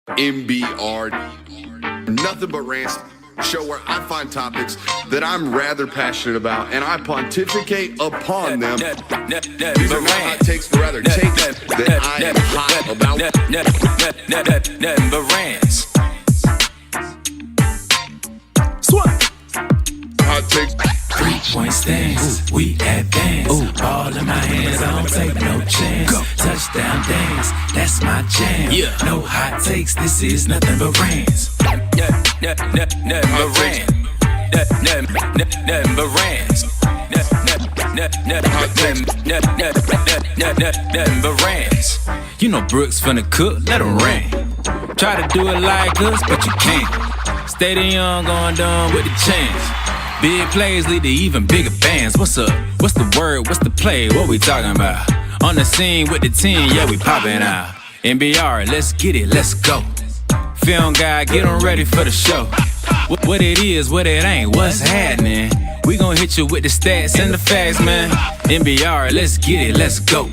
MBR, nothing but rants, show where I find topics that I'm rather passionate about and I pontificate upon them. These are not hot takes, but rather takes that I am hot about. Nothing but rants. Hot takes. 3-point stance, we advance. Ball in my hands, I don't take no chance. Touchdown dance, that's my jam. No hot takes, this is nothing but rants. Nothing but rants. Nothing but rants. Nothing but rants. You know Brooks finna cook, let him rain. Try to do it like us, but you can't. Stay the young, going dumb with the chance. Big plays lead to even bigger bands. What's up? What's the word? What's the play? What we talking about? On the scene with the team, yeah, we popping out. MBR, let's get it, let's go. Film guy, get on ready for the show. What it is, what it ain't, what's happening? We gon' hit you with the stats and the facts, man. MBR, let's get it, let's go.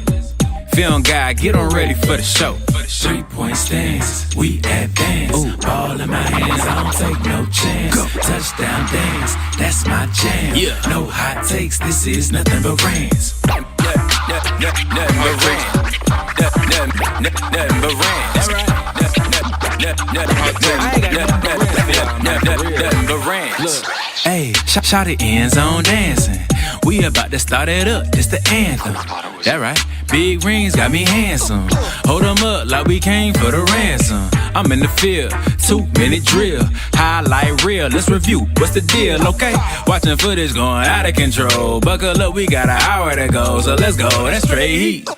Film guy, get on ready for the show. 3-point stance, we advance. Ball in my hands, I don't take no chance. Touchdown dance, that's my jam. No hot takes, this is nothing but rants. Nothing but rants. Nothing but rants. Nothing but rants. Hey, shout it end zone dancing. We about to start it up, this the anthem. That right, big rings got me handsome. Hold them up like we came for the ransom. I'm in the field, 2-minute drill. Highlight reel, let's review, what's the deal, okay? Watching footage going out of control. Buckle up, we got an hour to go, so let's go, that's straight heat.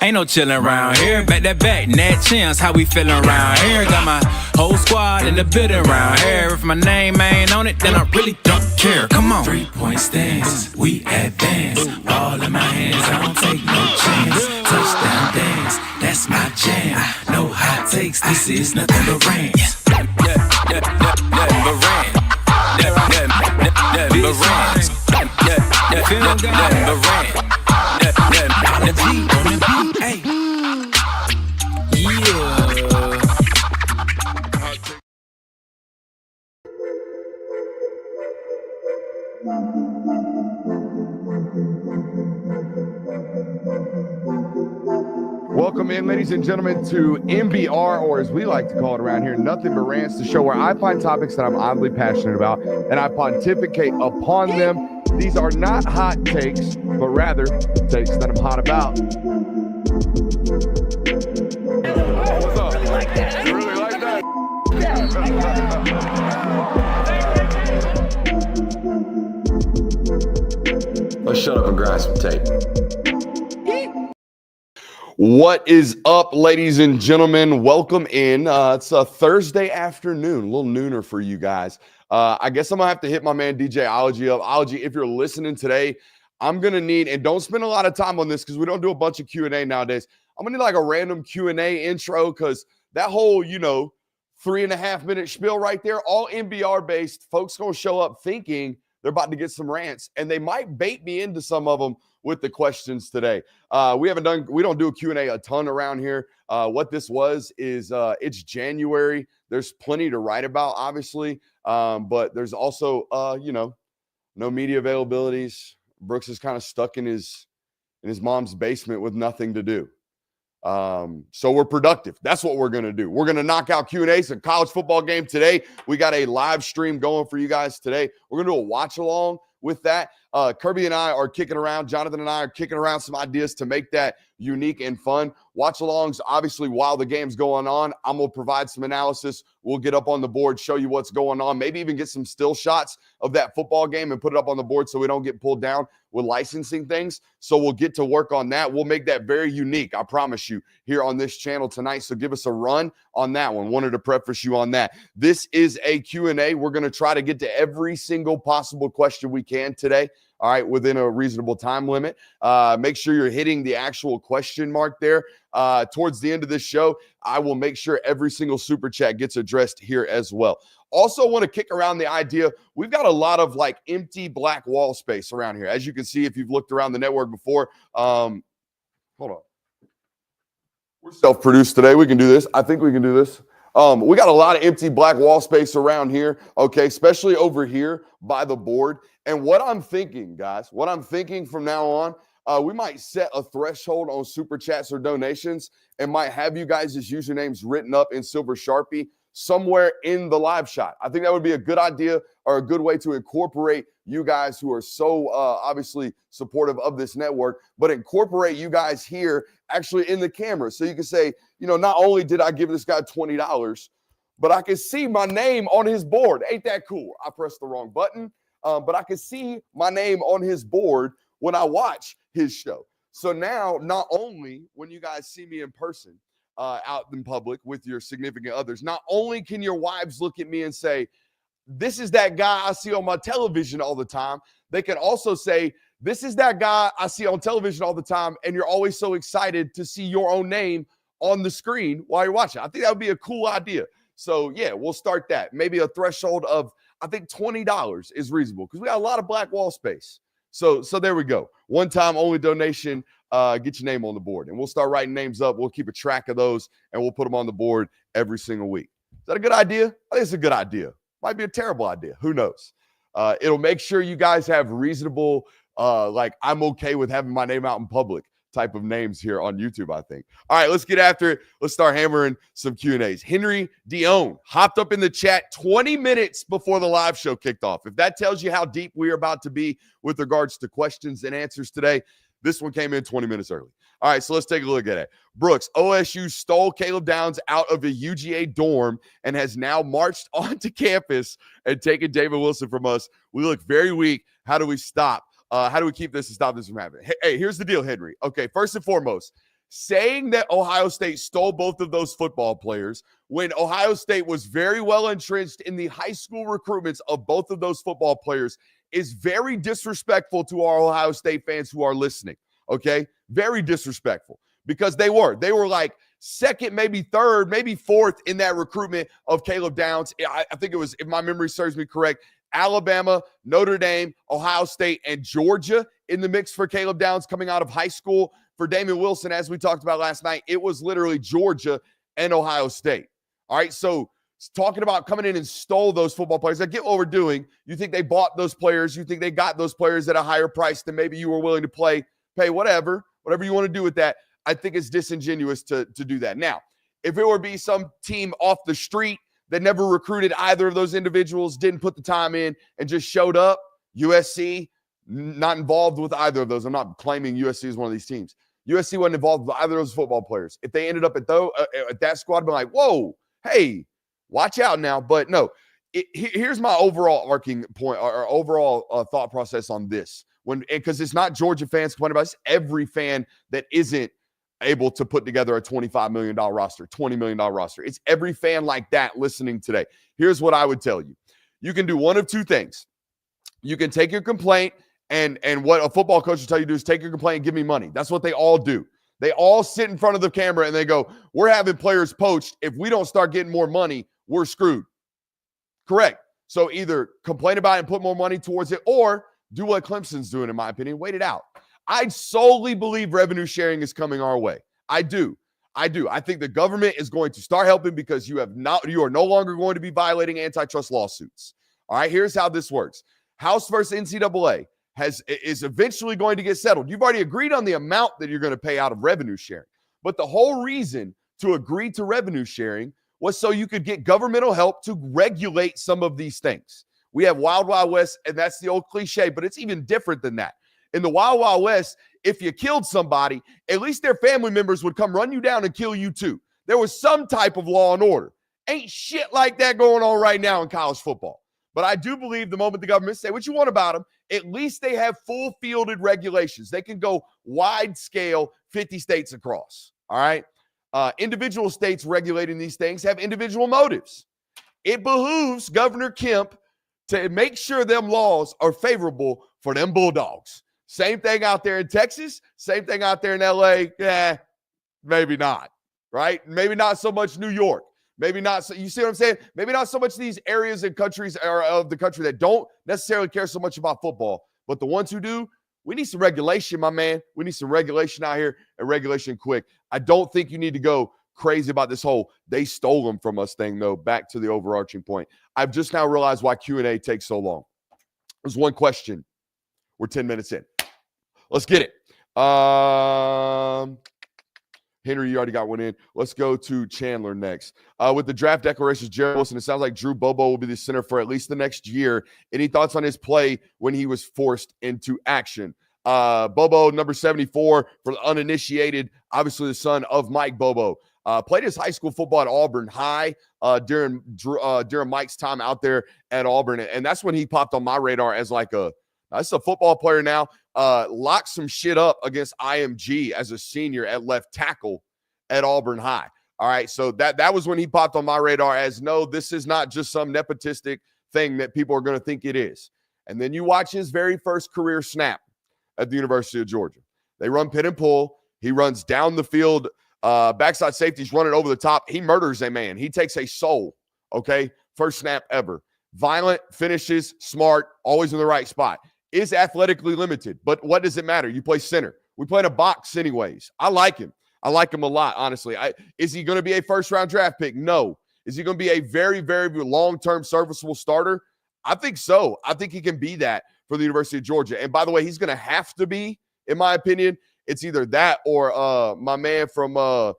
Ain't no chillin' around here, back that back, Nat Chance, how we feelin' around here? Got my whole squad in the building around here. If my name ain't on it, then I really don't care. Come on. 3-point stance, we advance. Ball in my hands, I don't take no chance. Touchdown dance, that's my jam. No hot takes, this is nothing but rants. Nothing but rants. Nothing but rants. Nothing but rants. The G on the beat, hey. Yeah. Welcome in, ladies and gentlemen, to MBR, or as we like to call it around here, Nothing But Rants, the show where I find topics that I'm oddly passionate about and I pontificate upon them. These are not hot takes, but rather takes that I'm hot about. What's up? You really like that? Let's shut up and grind some tape. What is up, ladies and gentlemen? Welcome in. It's a Thursday afternoon, a little nooner for you guys. I guess I'm going to have to hit my man DJ Ology up. Ology, if you're listening today, I'm going to need, and don't spend a lot of time on this because we don't do a bunch of Q&A nowadays. I'm going to need like a random Q&A intro because that whole, 3.5-minute spiel right there, all MBR based, folks going to show up thinking they're about to get some rants, and they might bait me into some of them with the questions today. We don't do a Q&A a ton around here. What this was is it's January. There's plenty to write about, obviously. But there's also, no media availabilities. Brooks is kind of stuck in his mom's basement with nothing to do. So we're productive. That's what we're going to do. We're going to knock out Q&As. A college football game today. We got a live stream going for you guys today. We're going to do a watch along with that. Kirby and I are kicking around. Jonathan and I are kicking around some ideas to make that unique and fun. Watch alongs, obviously, while the game's going on. I'm going to provide some analysis. We'll get up on the board, show you what's going on, maybe even get some still shots of that football game and put it up on the board so we don't get pulled down with licensing things. So we'll get to work on that. We'll make that very unique, I promise you, here on this channel tonight. So give us a run on that one. Wanted to preface you on that. This is a Q&A. We're going to try to get to every single possible question we can today. All right, within a reasonable time limit. Make sure you're hitting the actual question mark there. Towards the end of this show, I will make sure every single super chat gets addressed here as well. Also want to kick around the idea, we've got a lot of like empty black wall space around here. As you can see, if you've looked around the network before, hold on. We're self-produced today. We can do this. I think we can do this. We got a lot of empty black wall space around here, okay, especially over here by the board. And what I'm thinking, guys, from now on, we might set a threshold on super chats or donations and might have you guys' usernames written up in silver Sharpie somewhere in the live shot. I think that would be a good idea or a good way to incorporate you guys who are so obviously supportive of this network, but incorporate you guys here actually in the camera. So you can say, you know, not only did I give this guy $20, but I can see my name on his board. Ain't that cool? I pressed the wrong button, but I can see my name on his board when I watch his show. So now, not only when you guys see me in person, out in public with your significant others, not only can your wives look at me and say, this is that guy I see on my television all the time, they can also say, this is that guy I see on television all the time, and you're always so excited to see your own name on the screen while you're watching. I think that would be a cool idea. So, yeah, we'll start that. Maybe a threshold of, I think $20 is reasonable because we got a lot of black wall space. So there we go. One time only donation, get your name on the board. And we'll start writing names up. We'll keep a track of those, and we'll put them on the board every single week. Is that a good idea? I think it's a good idea. Might be a terrible idea. Who knows? It'll make sure you guys have reasonable, like I'm okay with having my name out in public type of names here on YouTube, I think. All right, let's get after it. Let's start hammering some Q&As. Henry Dion hopped up in the chat 20 minutes before the live show kicked off. If that tells you how deep we're about to be with regards to questions and answers today, this one came in 20 minutes early. All right, so let's take a look at it. Brooks, OSU stole Caleb Downs out of a UGA dorm and has now marched onto campus and taken David Wilson from us. We look very weak. How do we stop? How do we keep this and stop this from happening? Hey, here's the deal, Henry. Okay, first and foremost, saying that Ohio State stole both of those football players when Ohio State was very well entrenched in the high school recruitments of both of those football players is very disrespectful to our Ohio State fans who are listening, okay? Very disrespectful because they were like second, maybe third, maybe fourth in that recruitment of Caleb Downs. I think it was, if my memory serves me correct, Alabama, Notre Dame, Ohio State, and Georgia in the mix for Caleb Downs coming out of high school. For Damon Wilson, as we talked about last night, it was literally Georgia and Ohio State. All right, so talking about coming in and stole those football players, I get what we're doing. You think they bought those players. You think they got those players at a higher price than maybe you were willing to pay whatever you want to do with that. I think it's disingenuous to do that. Now, if it were be some team off the street that never recruited either of those individuals, didn't put the time in, and just showed up, USC, not involved with either of those. I'm not claiming USC is one of these teams. USC wasn't involved with either of those football players. If they ended up at that squad, I'd be like, whoa, hey, watch out now. But no, here's my overall arcing point or overall thought process on this. Because it's not Georgia fans complaining about it, it's every fan that isn't able to put together a $25 million roster, $20 million roster. It's every fan like that listening today. Here's what I would tell you. You can do one of two things. You can take your complaint, and what a football coach will tell you to do is take your complaint and give me money. That's what they all do. They all sit in front of the camera and they go, we're having players poached. If we don't start getting more money, we're screwed. Correct. So either complain about it and put more money towards it, or do what Clemson's doing, in my opinion. Wait it out. I solely believe revenue sharing is coming our way. I do. I think the government is going to start helping because you are no longer going to be violating antitrust lawsuits. All right, here's how this works. House versus NCAA is eventually going to get settled. You've already agreed on the amount that you're going to pay out of revenue sharing. But the whole reason to agree to revenue sharing was so you could get governmental help to regulate some of these things. We have Wild Wild West, and that's the old cliche, but it's even different than that. In the Wild Wild West, if you killed somebody, at least their family members would come run you down and kill you too. There was some type of law and order. Ain't shit like that going on right now in college football. But I do believe the moment the government say what you want about them, at least they have full-fielded regulations. They can go wide scale, 50 states across, all right? Individual states regulating these things have individual motives. It behooves Governor Kemp to make sure them laws are favorable for them Bulldogs. Same thing out there in Texas, same thing out there in LA. Maybe not, right? Maybe not so much New York. Maybe not. So you see what I'm saying? Maybe not so much these areas and countries of the country that don't necessarily care so much about football, but the ones who do, we need some regulation, my man. We need some regulation out here and regulation quick. I don't think you need to go crazy about this whole they stole them from us thing, though. Back to the overarching point. I've just now realized why Q&A takes so long. There's one question. We're 10 minutes in. Let's get it. Henry, you already got one in. Let's go to Chandler next. With the draft declarations, Jared Wilson, it sounds like Drew Bobo will be the center for at least the next year. Any thoughts on his play when he was forced into action? Bobo, number 74, for the uninitiated, obviously the son of Mike Bobo. Played his high school football at Auburn High during Mike's time out there at Auburn. And that's when he popped on my radar as like that's a football player now. Locked some shit up against IMG as a senior at left tackle at Auburn High. All right, so that was when he popped on my radar as, no, this is not just some nepotistic thing that people are going to think it is. And then you watch his very first career snap at the University of Georgia. They run pin and pull. He runs down the field. Backside safety's running over the top. He murders a man. He takes a soul, okay? First snap ever. Violent, finishes, smart, always in the right spot. Is athletically limited, but what does it matter? You play center. We play in a box anyways. I like him. I like him a lot, honestly. Is he going to be a first-round draft pick? No. Is he going to be a very, very long-term serviceable starter? I think so. I think he can be that for the University of Georgia. And by the way, he's going to have to be, in my opinion. It's either that or my man from my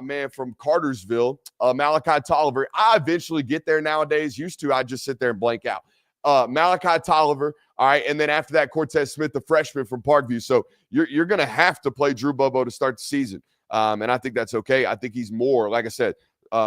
man from Cartersville, Malachi Tolliver. I eventually get there nowadays. Used to, I just sit there and blank out. Malachi Tolliver, all right, and then after that, Cortez Smith, the freshman from Parkview. So you're going to have to play Drew Bobo to start the season, and I think that's okay. I think he's more, like I said,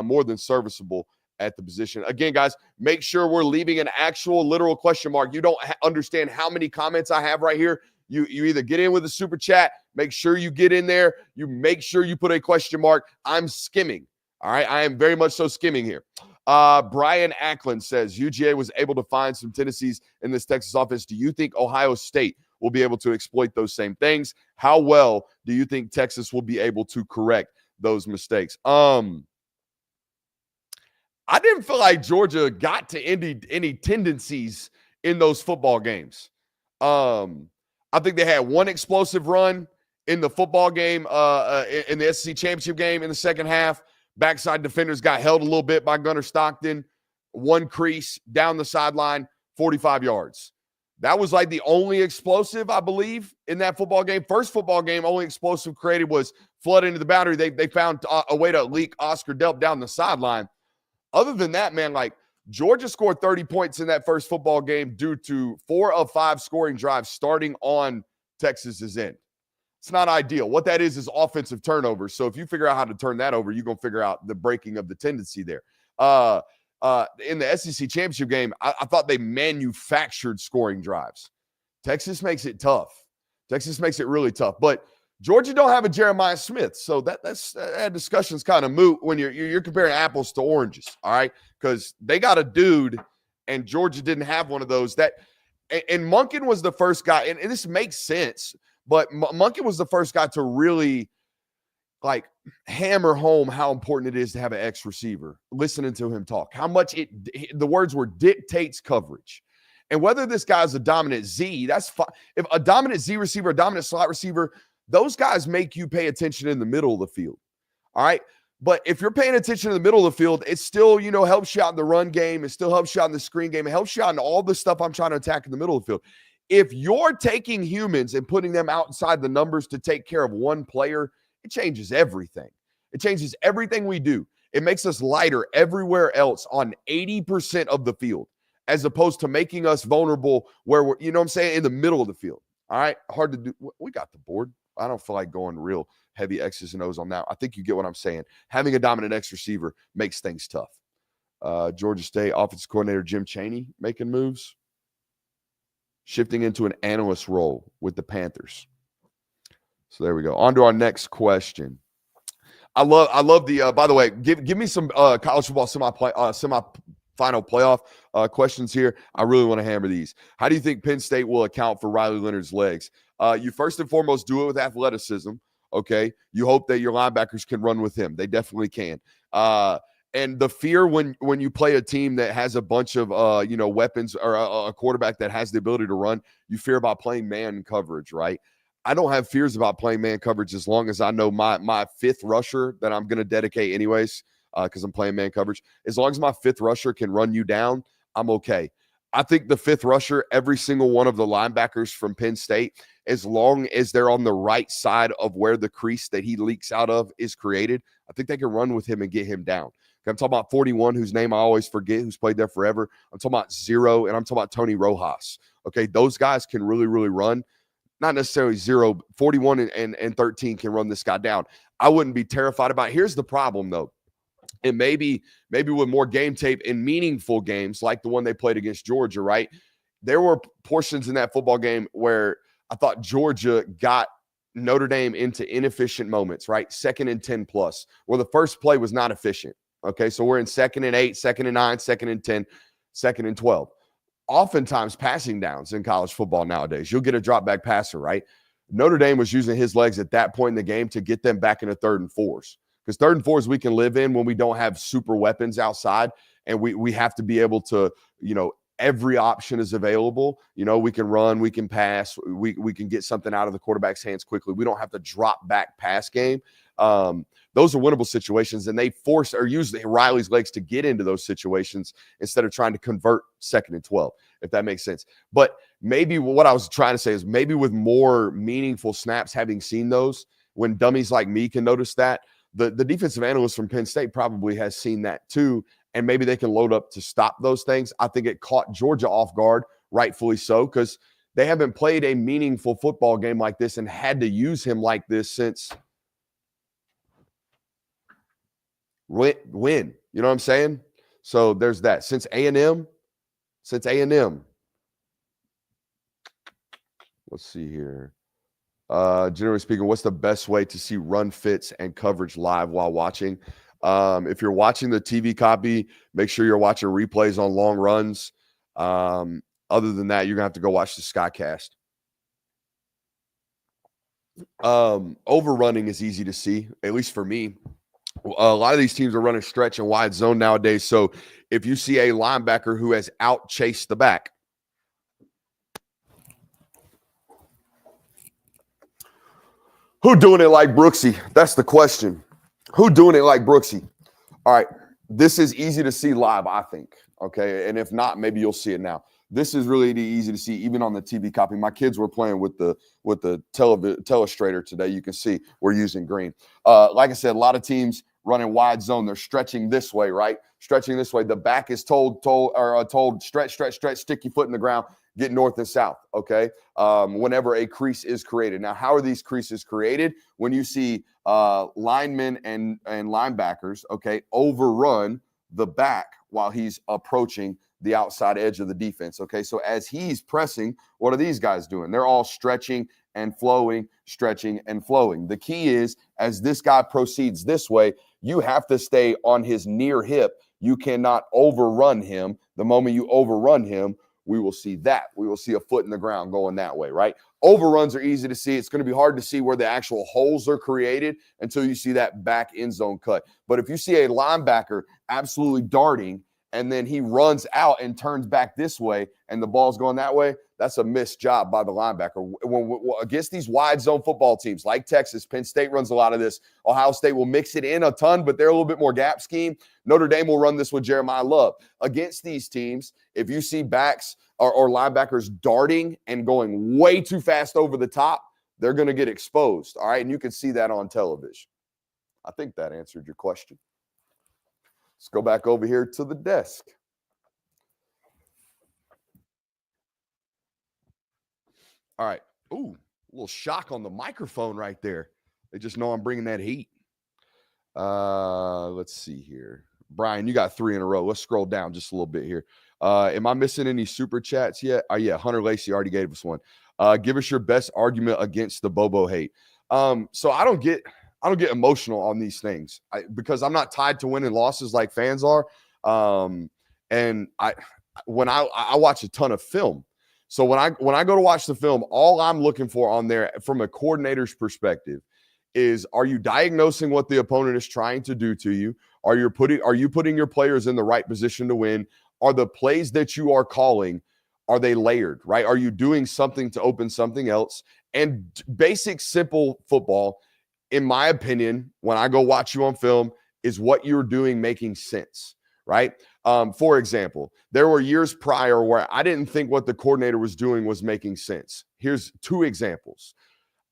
more than serviceable at the position. Again, guys, make sure we're leaving an actual literal question mark. You don't understand how many comments I have right here. You either get in with a super chat, make sure you get in there, you make sure you put a question mark. I'm skimming, all right? I am very much so skimming here. Brian Ackland says, UGA was able to find some tendencies in this Texas offense. Do you think Ohio State will be able to exploit those same things? How well do you think Texas will be able to correct those mistakes? I didn't feel like Georgia got to any tendencies in those football games. I think they had one explosive run in the football game, in the SEC championship game in the second half. Backside defenders got held a little bit by Gunnar Stockton. One crease down the sideline, 45 yards. That was like the only explosive, I believe, in that football game. First football game, only explosive created was flood into the boundary. They found a way to leak Oscar Delp down the sideline. Other than that, man, like Georgia scored 30 points in that first football game due to 4 of 5 scoring drives starting on Texas's end. It's not ideal. What that is offensive turnovers. So if you figure out how to turn that over, you're going to figure out the breaking of the tendency there. In the SEC championship game, I thought they manufactured scoring drives. Texas makes it tough. Texas makes it really tough. But Georgia don't have a Jeremiah Smith. So that discussion's kind of moot when you're comparing apples to oranges, all right? Because they got a dude, and Georgia didn't have one of those. And Monken was the first guy, and this makes sense. But Monken was the first guy to really like hammer home how important it is to have an X receiver. Listening to him talk, how much the words were dictates coverage. And whether this guy's a dominant Z, that's fine. If a dominant Z receiver, a dominant slot receiver, those guys make you pay attention in the middle of the field. All right. But if you're paying attention in the middle of the field, it still, helps you out in the run game. It still helps you out in the screen game. It helps you out in all the stuff I'm trying to attack in the middle of the field. If you're taking humans and putting them outside the numbers to take care of one player, it changes everything. It changes everything we do. It makes us lighter everywhere else on 80% of the field, as opposed to making us vulnerable where we're, in the middle of the field. All right. Hard to do. We got the board. I don't feel like going real heavy X's and O's on that. I think you get what I'm saying. Having a dominant X receiver makes things tough. Georgia State offensive coordinator Jim Chaney making moves. Shifting into an analyst role with the Panthers. So there we go. On to our next question. I love the, by the way, give me some college football semifinal playoff questions here. I really want to hammer these. How do you think Penn State will account for Riley Leonard's legs? You first and foremost do it with athleticism, okay? You hope that your linebackers can run with him. They definitely can. And the fear when you play a team that has a bunch of weapons or a quarterback that has the ability to run, you fear about playing man coverage, right? I don't have fears about playing man coverage as long as I know my fifth rusher that I'm going to dedicate anyways, because I'm playing man coverage. As long as my fifth rusher can run you down, I'm okay. I think the fifth rusher, every single one of the linebackers from Penn State, as long as they're on the right side of where the crease that he leaks out of is created, I think they can run with him and get him down. I'm talking about 41, whose name I always forget, who's played there forever. I'm talking about 0, and I'm talking about Tony Rojas. Okay, those guys can really, really run. Not necessarily 0, 41 and 13 can run this guy down. I wouldn't be terrified about it. Here's the problem, though. And maybe with more game tape in meaningful games like the one they played against Georgia, right? There were portions in that football game where I thought Georgia got Notre Dame into inefficient moments, right? 2nd and 10 plus, where the first play was not efficient. Okay, so we're in 2nd and 8, 2nd and 9, 2nd and 10, 2nd and 12. Oftentimes passing downs in college football nowadays, you'll get a drop back passer, right? Notre Dame was using his legs at that point in the game to get them back into 3rd and 4s. Because 3rd and 4s we can live in when we don't have super weapons outside, and we have to be able to, every option is available. We can run, we can pass, we can get something out of the quarterback's hands quickly. We don't have to drop back pass game. Those are winnable situations, and they force or use Riley's legs to get into those situations instead of trying to convert 2nd and 12, if that makes sense. But maybe what I was trying to say is maybe with more meaningful snaps, having seen those, when dummies like me can notice that, the defensive analyst from Penn State probably has seen that too, and maybe they can load up to stop those things. I think it caught Georgia off guard, rightfully so, because they haven't played a meaningful football game like this and had to use him like this since – win. You know what I'm saying? So there's that. Since A&M, let's see here. Generally speaking, what's the best way to see run fits and coverage live while watching? If you're watching the TV copy, make sure you're watching replays on long runs. Other than that, you're going to have to go watch the Skycast. Overrunning is easy to see, at least for me. A lot of these teams are running stretch and wide zone nowadays. So if you see a linebacker who has out-chased the back, who doing it like Brooksy? That's the question. Who doing it like Brooksy? All right, this is easy to see live, I think. Okay, and if not, maybe you'll see it now. This is really easy to see, even on the TV copy. My kids were playing with the telestrator today. You can see we're using green. Like I said, a lot of teams running wide zone. They're stretching this way, right? Stretching this way. The back is told stretch, stick your foot in the ground, get north and south. Okay. Whenever a crease is created. Now, how are these creases created? When you see linemen and linebackers, okay, overrun the back while he's approaching the outside edge of the defense. Okay, so as he's pressing, what are these guys doing? They're all stretching and flowing, stretching and flowing. The key is, as this guy proceeds this way, you have to stay on his near hip. You cannot overrun him. The moment you overrun him, we will see that. We will see a foot in the ground going that way, right? Overruns are easy to see. It's going to be hard to see where the actual holes are created until you see that back end zone cut. But if you see a linebacker absolutely darting, and then he runs out and turns back this way, and the ball's going that way, that's a missed job by the linebacker. Against these wide zone football teams like Texas, Penn State runs a lot of this. Ohio State will mix it in a ton, but they're a little bit more gap scheme. Notre Dame will run this with Jeremiah Love. Against these teams, if you see backs or linebackers darting and going way too fast over the top, they're going to get exposed, all right? And you can see that on television. I think that answered your question. Let's go back over here to the desk. All right. Ooh, a little shock on the microphone right there. They just know I'm bringing that heat. Let's see here. Brian, you got 3 in a row. Let's scroll down just a little bit here. Am I missing any super chats yet? Yeah, Hunter Lacey already gave us one. Give us your best argument against the Bobo hate. So I don't get emotional on these things because I'm not tied to winning losses like fans are. And when I watch a ton of film. So when I go to watch the film, all I'm looking for on there from a coordinator's perspective is, are you diagnosing what the opponent is trying to do to you? Are you putting your players in the right position to win? Are the plays that you are calling, are they layered, right? Are you doing something to open something else? And basic, simple football, in my opinion, when I go watch you on film, is what you're doing making sense, right? For example, there were years prior where I didn't think what the coordinator was doing was making sense. Here's 2 examples.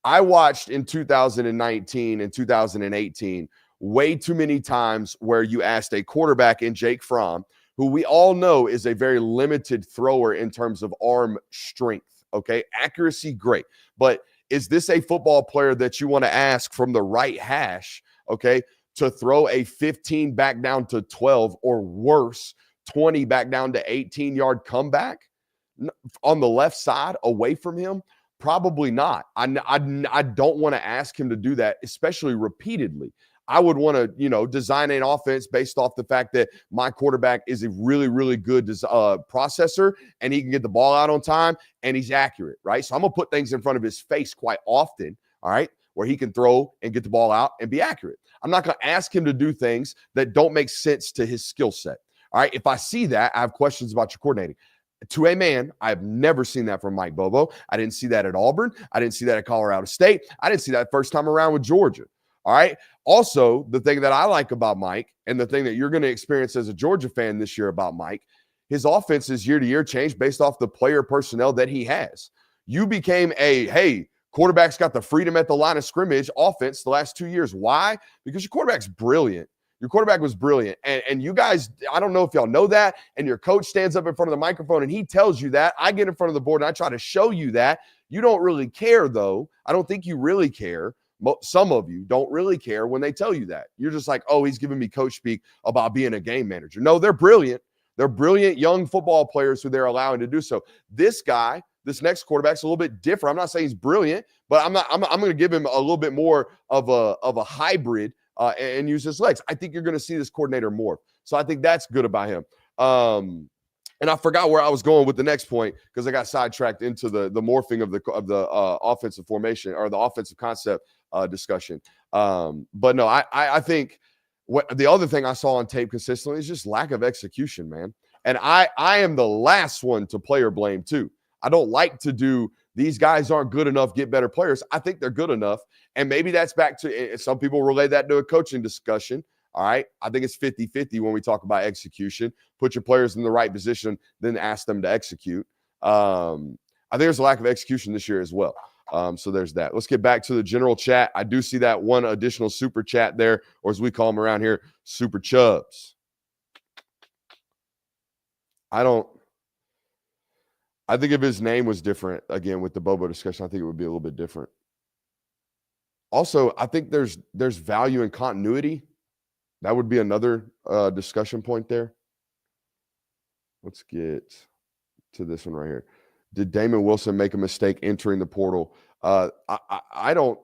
I watched in 2019 and 2018 way too many times where you asked a quarterback in Jake Fromm, who we all know is a very limited thrower in terms of arm strength, okay? Accuracy, great. But is this a football player that you want to ask from the right hash, okay, to throw a 15 back down to 12 or worse, 20 back down to 18-yard comeback on the left side away from him? Probably not. I don't want to ask him to do that, especially repeatedly. I would want to, design an offense based off the fact that my quarterback is a really, really good processor and he can get the ball out on time and he's accurate, right? So I'm going to put things in front of his face quite often, all right, where he can throw and get the ball out and be accurate. I'm not going to ask him to do things that don't make sense to his skill set, all right? If I see that, I have questions about your coordinating. To a man, I've never seen that from Mike Bobo. I didn't see that at Auburn. I didn't see that at Colorado State. I didn't see that first time around with Georgia. All right. Also, the thing that I like about Mike and the thing that you're going to experience as a Georgia fan this year about Mike, his offense is year to year change based off the player personnel that he has. You became quarterback's got the freedom at the line of scrimmage offense the last 2 years. Why? Because your quarterback's brilliant. Your quarterback was brilliant. And you guys, I don't know if y'all know that, and your coach stands up in front of the microphone and he tells you that. I get in front of the board and I try to show you that. You don't really care, though. I don't think you really care. Some of you don't really care when they tell you that. You're just like, oh, he's giving me coach speak about being a game manager. No, they're brilliant. They're brilliant young football players who they're allowing to do so. This guy, this next quarterback's a little bit different. I'm not saying he's brilliant, but I'm going to give him a little bit more of a hybrid and use his legs. I think you're going to see this coordinator more. So I think that's good about him. And I forgot where I was going with the next point because I got sidetracked into the morphing of the offensive formation or the offensive concept discussion. But no, I think what the other thing I saw on tape consistently is just lack of execution, man. And I am the last one to player blame too. I don't like to do these guys aren't good enough, get better players. I think they're good enough. And maybe that's back to some people relate that to a coaching discussion. All right. I think it's 50-50 when we talk about execution. Put your players in the right position, then ask them to execute. I think there's a lack of execution this year as well. So there's that. Let's get back to the general chat. I do see that one additional super chat there, or as we call them around here, super chubs. I think if his name was different, again, with the Bobo discussion, I think it would be a little bit different. Also, I think there's value in continuity. That would be another discussion point there. Let's get to this one right here. Did Damon Wilson make a mistake entering the portal? I don't.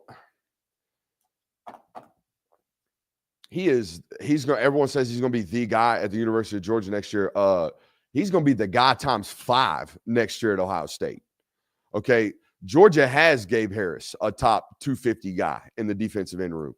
He's going. Everyone says he's going to be the guy at the University of Georgia next year. He's going to be the guy times 5 next year at Ohio State. Okay, Georgia has Gabe Harris, a top 250 guy in the defensive end room.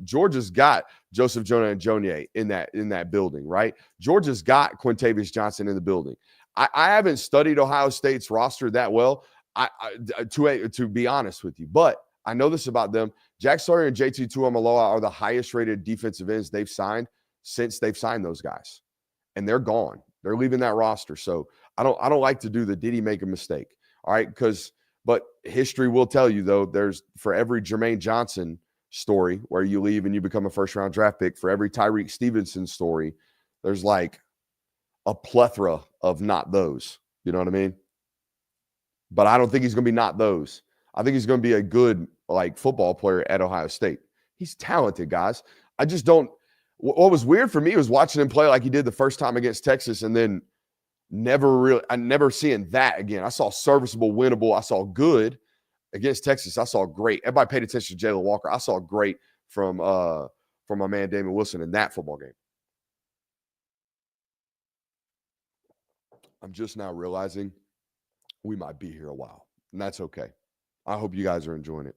Georgia's got Joseph Jonah and Jonier in that building, right? Georgia's got Quintavious Johnson in the building. I haven't studied Ohio State's roster that well, to be honest with you, but I know this about them. Jack Sawyer and JT Tuamaloa are the highest rated defensive ends they've signed since they've signed those guys, and they're gone. They're leaving that roster. So I don't like to do the did he make a mistake? All right, but history will tell you though. There's for every Jermaine Johnson story where you leave and you become a first-round draft pick, for every Tyreek Stevenson story, there's like a plethora of not those. You know what I mean? But I don't think he's going to be not those. I think he's going to be a good football player at Ohio State. He's talented, guys. I just don't. What was weird for me was watching him play like he did the first time against Texas, and then never seeing that again. I saw serviceable, winnable. I saw good. Against Texas, I saw great. Everybody paid attention to Jalen Walker. I saw great from my man Damon Wilson in that football game. I'm just now realizing we might be here a while, and that's okay. I hope you guys are enjoying it.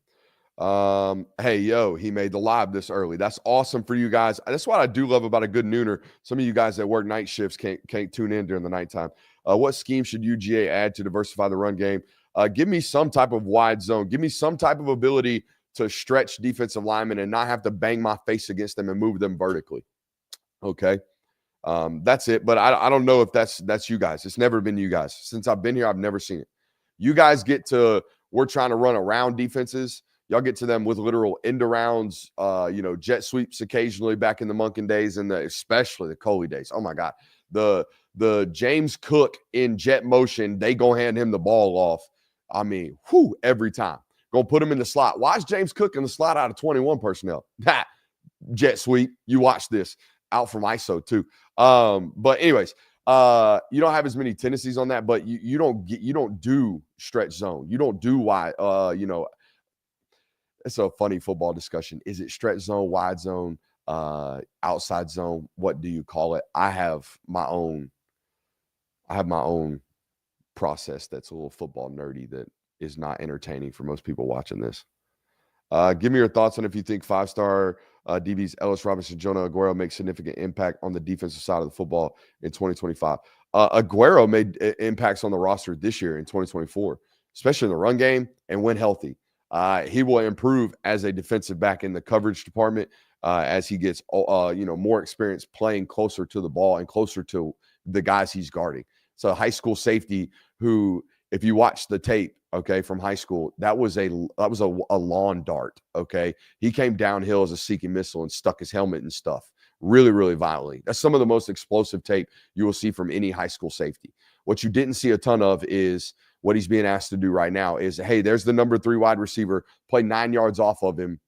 Hey, yo, he made the live this early. That's awesome for you guys. That's what I do love about a good nooner. Some of you guys that work night shifts can't tune in during the nighttime. What scheme should UGA add to diversify the run game? Give me some type of wide zone. Give me some type of ability to stretch defensive linemen and not have to bang my face against them and move them vertically. Okay. That's it. But I don't know if that's you guys. It's never been you guys. Since I've been here, I've never seen it. You guys get to, we're trying to run around defenses. Y'all get to them with literal end arounds, jet sweeps occasionally back in the Monken days and especially the Coley days. Oh my God. The James Cook in jet motion, they go hand him the ball off. I mean, every time. Go put him in the slot. Why is James Cook in the slot out of 21 personnel? Jet sweep. You watch this. Out from ISO too. But anyways, you don't have as many tendencies on that, but you don't do stretch zone. You don't do wide, it's a funny football discussion. Is it stretch zone, wide zone, outside zone? What do you call it? I have my own process that's a little football nerdy that is not entertaining for most people watching this. Give me your thoughts on if you think five-star DBs Ellis Robinson, Jonah Aguero make significant impact on the defensive side of the football in 2025. Aguero made impacts on the roster this year in 2024, especially in the run game and when healthy. He will improve as a defensive back in the coverage department as he gets more experience playing closer to the ball and closer to the guys he's guarding. So high school safety who, if you watch the tape, okay, from high school, that was a lawn dart, okay? He came downhill as a seeking missile and stuck his helmet and stuff really, really violently. That's some of the most explosive tape you will see from any high school safety. What you didn't see a ton of is what he's being asked to do right now is, hey, there's the number 3 wide receiver, play 9 yards off of him.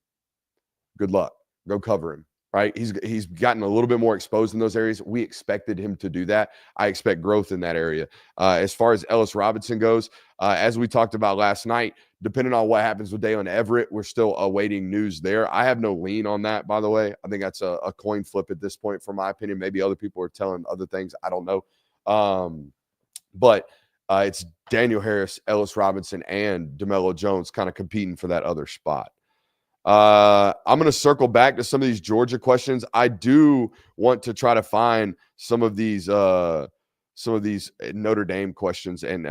Good luck. Go cover him. Right? He's gotten a little bit more exposed in those areas. We expected him to do that. I expect growth in that area. As far as Ellis Robinson goes, as we talked about last night, depending on what happens with Dalen Everett, we're still awaiting news there. I have no lean on that, by the way. I think that's a coin flip at this point, from my opinion. Maybe other people are telling other things. I don't know. But it's Daniel Harris, Ellis Robinson, and DeMello Jones kind of competing for that other spot. I'm going to circle back to some of these Georgia questions. I do want to try to find some of these Notre Dame questions and,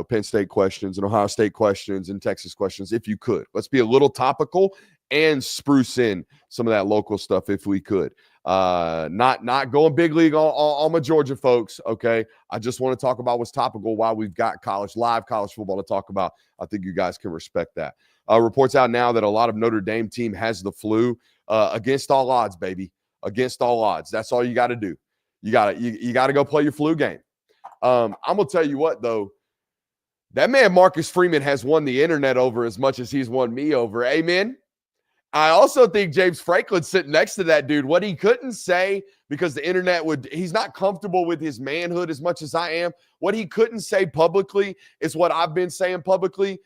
Penn State questions and Ohio State questions and Texas questions, if you could. Let's be a little topical and spruce in some of that local stuff if we could. Not going big league on my Georgia folks, okay? I just want to talk about what's topical while we've got live college football to talk about. I think you guys can respect that. Reports out now that a lot of Notre Dame team has the flu. Against all odds, baby. Against all odds. That's all you got to do. You got to go play your flu game. I'm going to tell you what, though. That man Marcus Freeman has won the internet over as much as he's won me over. Amen? I also think James Franklin's sitting next to that dude. What he couldn't say, because the internet he's not comfortable with his manhood as much as I am. What he couldn't say publicly is what I've been saying publicly.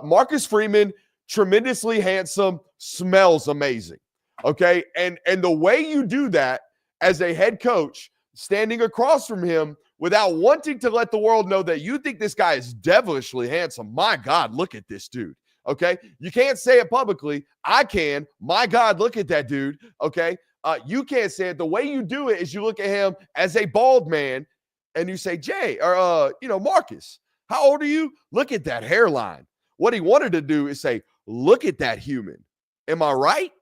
Marcus Freeman, tremendously handsome, smells amazing. Okay. And the way you do that as a head coach, standing across from him without wanting to let the world know that you think this guy is devilishly handsome. My God, look at this dude. Okay. You can't say it publicly. I can. My God, look at that dude. Okay. You can't say it. The way you do it is you look at him as a bald man and you say, Jay, or, Marcus, how old are you? Look at that hairline. What he wanted to do is say, look at that human. Am I right?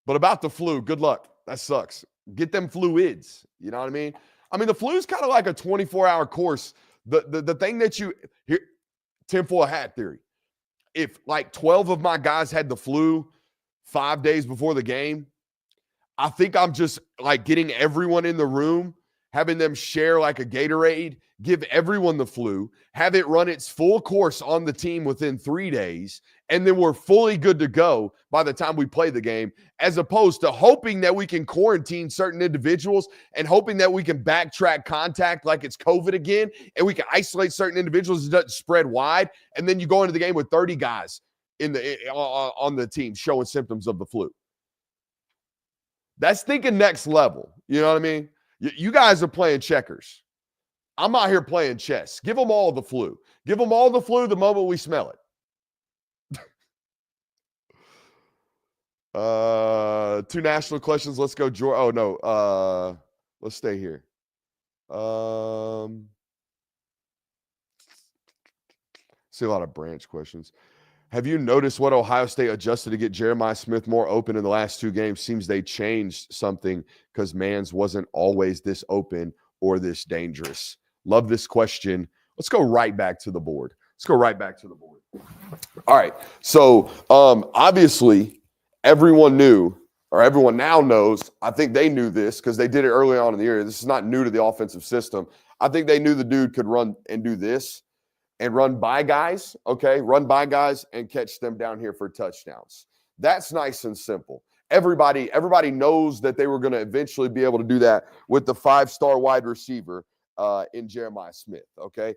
But about the flu, good luck. That sucks. Get them fluids. You know what I mean? I mean, the flu is kind of like a 24-hour course. The thing that you here, tinfoil hat theory. If like 12 of my guys had the flu 5 days before the game, I think I'm just like getting everyone in the room, having them share like a Gatorade, give everyone the flu, have it run its full course on the team within 3 days, and then we're fully good to go by the time we play the game, as opposed to hoping that we can quarantine certain individuals and hoping that we can backtrack contact like it's COVID again, and we can isolate certain individuals, it doesn't spread wide, and then you go into the game with 30 guys on the team showing symptoms of the flu. That's thinking next level. You know what I mean? You guys are playing checkers. I'm out here playing chess. Give them all the flu. Give them all the flu the moment we smell it. 2 national questions. Let's go, Georgia. Oh, no. Let's stay here. See a lot of branch questions. Have you noticed what Ohio State adjusted to get Jeremiah Smith more open in the last 2 games? Seems they changed something because Mans wasn't always this open or this dangerous. Love this question. Let's go right back to the board. All right. So obviously everyone knew, or everyone now knows, I think they knew this because they did it early on in the year. This is not new to the offensive system. I think they knew the dude could run and do this and run by guys, okay? Run by guys and catch them down here for touchdowns. That's nice and simple. Everybody knows that they were going to eventually be able to do that with the 5-star wide receiver in Jeremiah Smith, okay?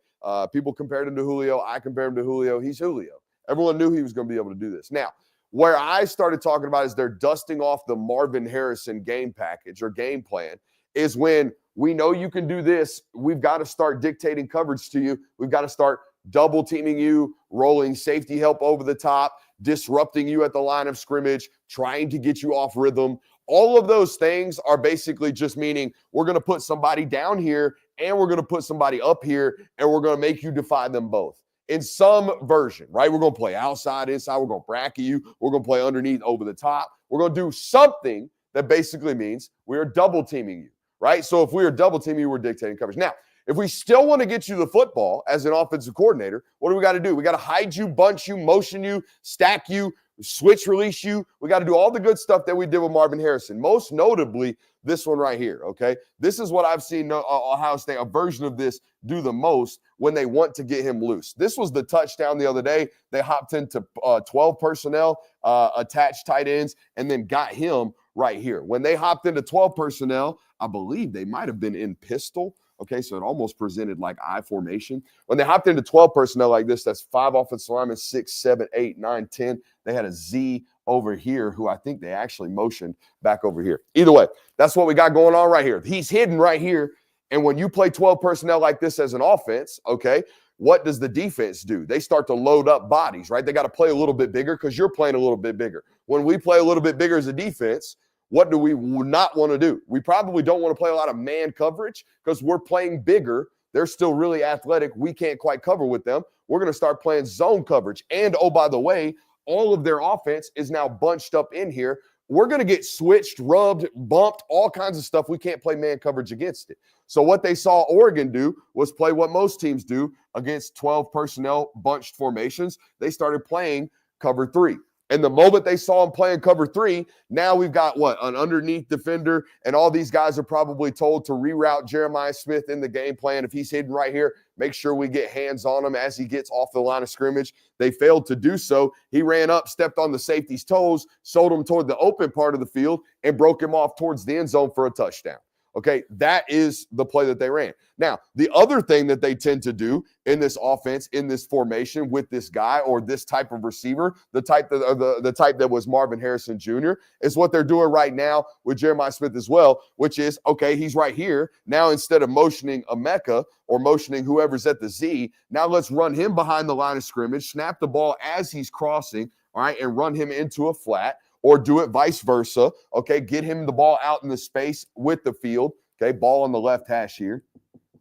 People compared him to Julio. I compared him to Julio. He's Julio. Everyone knew he was going to be able to do this. Now, where I started talking about is they're dusting off the Marvin Harrison game package or game plan is when we know you can do this. We've got to start dictating coverage to you. We've got to start double teaming you, rolling safety help over the top, disrupting you at the line of scrimmage, trying to get you off rhythm. All of those things are basically just meaning we're going to put somebody down here and we're going to put somebody up here and we're going to make you defy them both in some version, right? We're going to play outside, inside. We're going to bracket you. We're going to play underneath, over the top. We're going to do something that basically means we are double teaming you, right? So if we are double teaming you, we're dictating coverage. Now, if we still want to get you the football as an offensive coordinator, what do we got to do? We got to hide you, bunch you, motion you, stack you, switch release you. We got to do all the good stuff that we did with Marvin Harrison, most notably this one right here, okay? This is what I've seen Ohio State, a version of this, do the most when they want to get him loose. This was the touchdown the other day. They hopped into 12 personnel, attached tight ends, and then got him right here. When they hopped into 12 personnel, I believe they might have been in pistol. Okay, so it almost presented like I formation. When they hopped into 12 personnel like this, that's 5 offensive linemen, 6, 7, 8, 9, 10. They had a Z over here who I think they actually motioned back over here. Either way, that's what we got going on right here. He's hidden right here. And when you play 12 personnel like this as an offense, okay, what does the defense do? They start to load up bodies, right? They got to play a little bit bigger because you're playing a little bit bigger. When we play a little bit bigger as a defense, what do we not want to do? We probably don't want to play a lot of man coverage because we're playing bigger. They're still really athletic. We can't quite cover with them. We're going to start playing zone coverage. And, oh, by the way, all of their offense is now bunched up in here. We're going to get switched, rubbed, bumped, all kinds of stuff. We can't play man coverage against it. So what they saw Oregon do was play what most teams do against 12 personnel bunched formations. They started playing cover 3. And the moment they saw him playing cover 3, now we've got what? An underneath defender, and all these guys are probably told to reroute Jeremiah Smith in the game plan. If he's hidden right here, make sure we get hands on him as he gets off the line of scrimmage. They failed to do so. He ran up, stepped on the safety's toes, sold him toward the open part of the field, and broke him off towards the end zone for a touchdown. Okay, that is the play that they ran. Now, the other thing that they tend to do in this offense, in this formation with this guy or this type of receiver, the type that was Marvin Harrison Jr., is what they're doing right now with Jeremiah Smith as well, which is, okay, he's right here. Now, instead of motioning Emeka or motioning whoever's at the Z, now let's run him behind the line of scrimmage, snap the ball as he's crossing, all right, and run him into a flat. Or do it vice versa, okay? Get him the ball out in the space with the field, okay? Ball on the left hash here.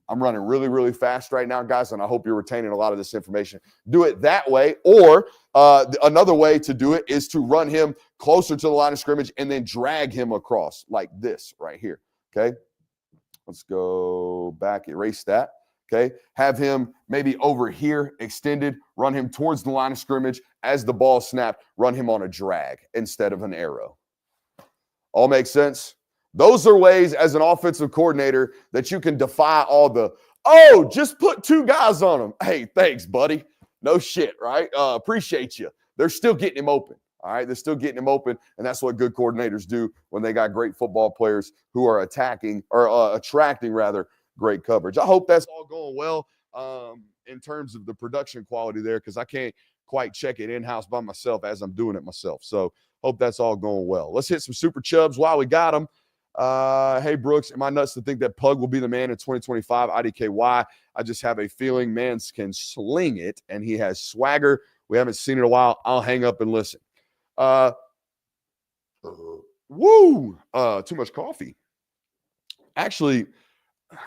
I'm running really, really fast right now, guys, and I hope you're retaining a lot of this information. Do it that way, or another way to do it is to run him closer to the line of scrimmage and then drag him across like this right here, okay? Let's go back, erase that. Okay, have him maybe over here extended, run him towards the line of scrimmage. As the ball snapped, run him on a drag instead of an arrow. All makes sense? Those are ways as an offensive coordinator that you can defy all the, oh, just put 2 guys on him. Hey, thanks, buddy. No shit, right? Appreciate you. They're still getting him open. All right, they're still getting him open, and that's what good coordinators do when they got great football players who are attracting great coverage. I hope that's all going well in terms of the production quality there, because I can't quite check it in-house by myself as I'm doing it myself. So hope that's all going well. Let's hit some super chubs while we got them. Hey, Brooks, am I nuts to think that Pug will be the man in 2025? IDKY. I just have a feeling Mans can sling it, and he has swagger. We haven't seen it in a while. I'll hang up and listen. Too much coffee. Actually,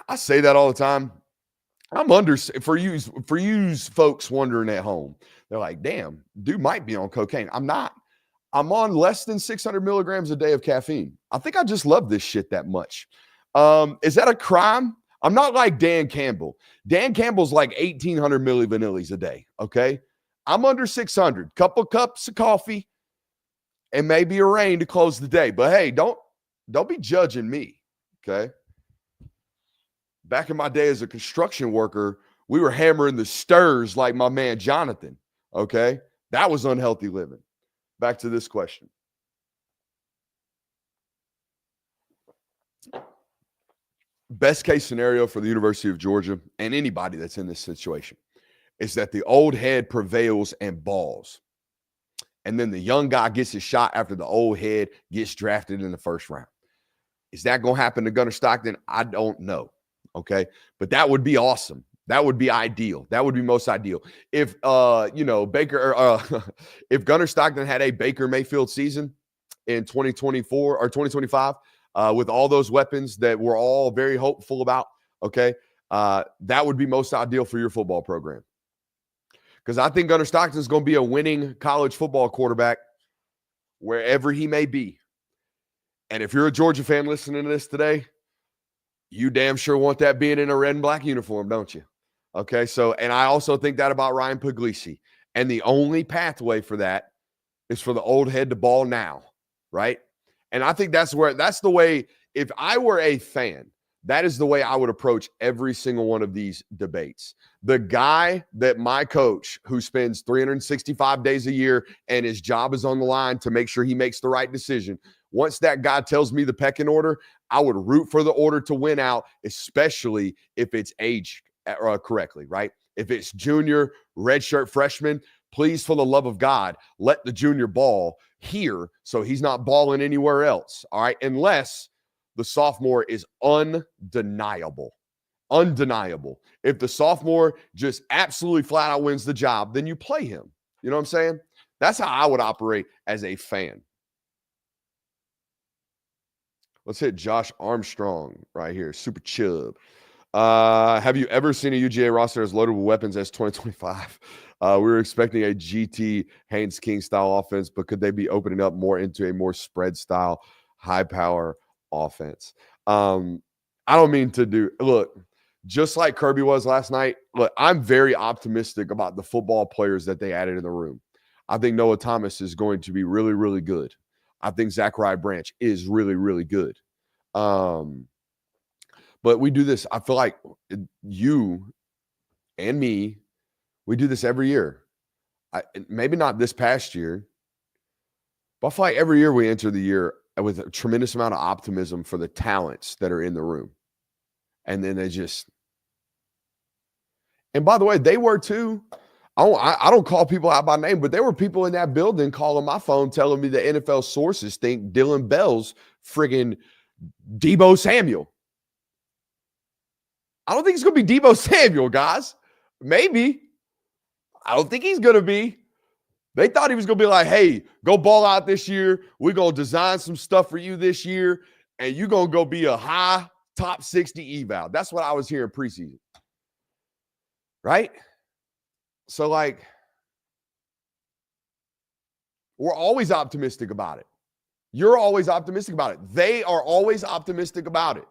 I say that all the time. I'm under for you folks wondering at home. They're like, damn, dude might be on cocaine. I'm not. I'm on less than 600 milligrams a day of caffeine. I think I just love this shit that much. Is that a crime? I'm not like Dan Campbell. Dan Campbell's like 1,800 milli vanillis a day. Okay. I'm under 600. Couple cups of coffee and maybe a rain to close the day. But hey, don't be judging me. Okay. Back in my day as a construction worker, we were hammering the stirs like my man Jonathan. Okay. That was unhealthy living. Back to this question. Best case scenario for the University of Georgia and anybody that's in this situation is that the old head prevails and balls. And then the young guy gets his shot after the old head gets drafted in the first round. Is that going to happen to Gunnar Stockton? I don't know. Okay. But that would be awesome. That would be ideal. That would be most ideal. If, Baker, if Gunnar Stockton had a Baker Mayfield season in 2024 or 2025, with all those weapons that we're all very hopeful about, okay, that would be most ideal for your football program. Because I think Gunnar Stockton is going to be a winning college football quarterback wherever he may be. And if you're a Georgia fan listening to this today, you damn sure want that being in a red and black uniform, don't you? Okay, so, and I also think that about Ryan Puglisi. And the only pathway for that is for the old head to ball now, right? And I think that's the way, if I were a fan, that is the way I would approach every single one of these debates. The guy that my coach, who spends 365 days a year and his job is on the line to make sure he makes the right decision, once that guy tells me the pecking order, I would root for the order to win out, especially if it's aged correctly, right? If it's junior, redshirt freshman, please, for the love of God, let the junior ball here so he's not balling anywhere else, all right? Unless the sophomore is undeniable. Undeniable. If the sophomore just absolutely flat out wins the job, then you play him. You know what I'm saying? That's how I would operate as a fan. Let's hit Josh Armstrong right here. Super chub. Have you ever seen a UGA roster as loaded with weapons as 2025? We were expecting a GT Haynes King style offense, but could they be opening up more into a more spread style, high power offense? I don't mean to look, just like Kirby was last night. Look, I'm very optimistic about the football players that they added in the room. I think Noah Thomas is going to be really, really good. I think Zachariah Branch is really, really good. But we do this. I feel like you and me, we do this every year. Maybe not this past year, but I feel like every year we enter the year with a tremendous amount of optimism for the talents that are in the room. And then they just, and by the way, they were too. I don't call people out by name, but there were people in that building calling my phone telling me the NFL sources think Dylan Bell's friggin' Deebo Samuel. I don't think he's going to be Deebo Samuel, guys. Maybe. I don't think he's going to be. They thought he was going to be like, hey, go ball out this year. We're going to design some stuff for you this year, and you're going to go be a high top 60 eval. That's what I was hearing preseason. Right? So, like, we're always optimistic about it. You're always optimistic about it. They are always optimistic about it.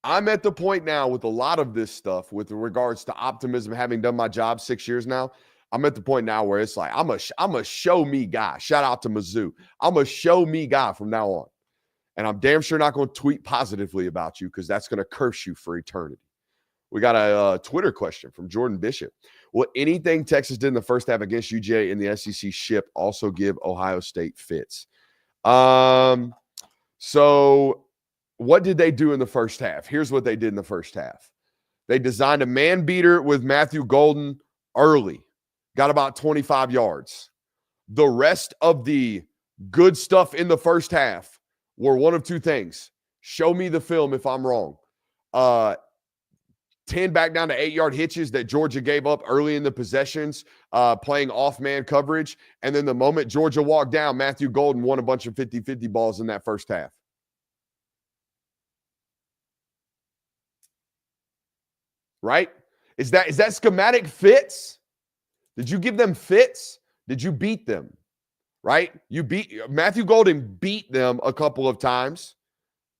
I'm at the point now with a lot of this stuff with regards to optimism, having done my job 6 years now. I'm at the point now where it's like, I'm a show me guy. Shout out to Mizzou. I'm a show me guy from now on. And I'm damn sure not going to tweet positively about you because that's going to curse you for eternity. We got a Twitter question from Jordan Bishop. Will anything Texas did in the first half against UGA in the SEC ship also give Ohio State fits? So what did they do in the first half? Here's what they did in the first half. They designed a man beater with Matthew Golden early. Got about 25 yards. The rest of the good stuff in the first half were one of two things. Show me the film if I'm wrong. 10 back down to 8-yard hitches that Georgia gave up early in the possessions, playing off-man coverage. And then the moment Georgia walked down, Matthew Golden won a bunch of 50-50 balls in that first half. right? Is that schematic fits? Did you give them fits? Did you beat them? Right? Matthew Golden beat them a couple of times.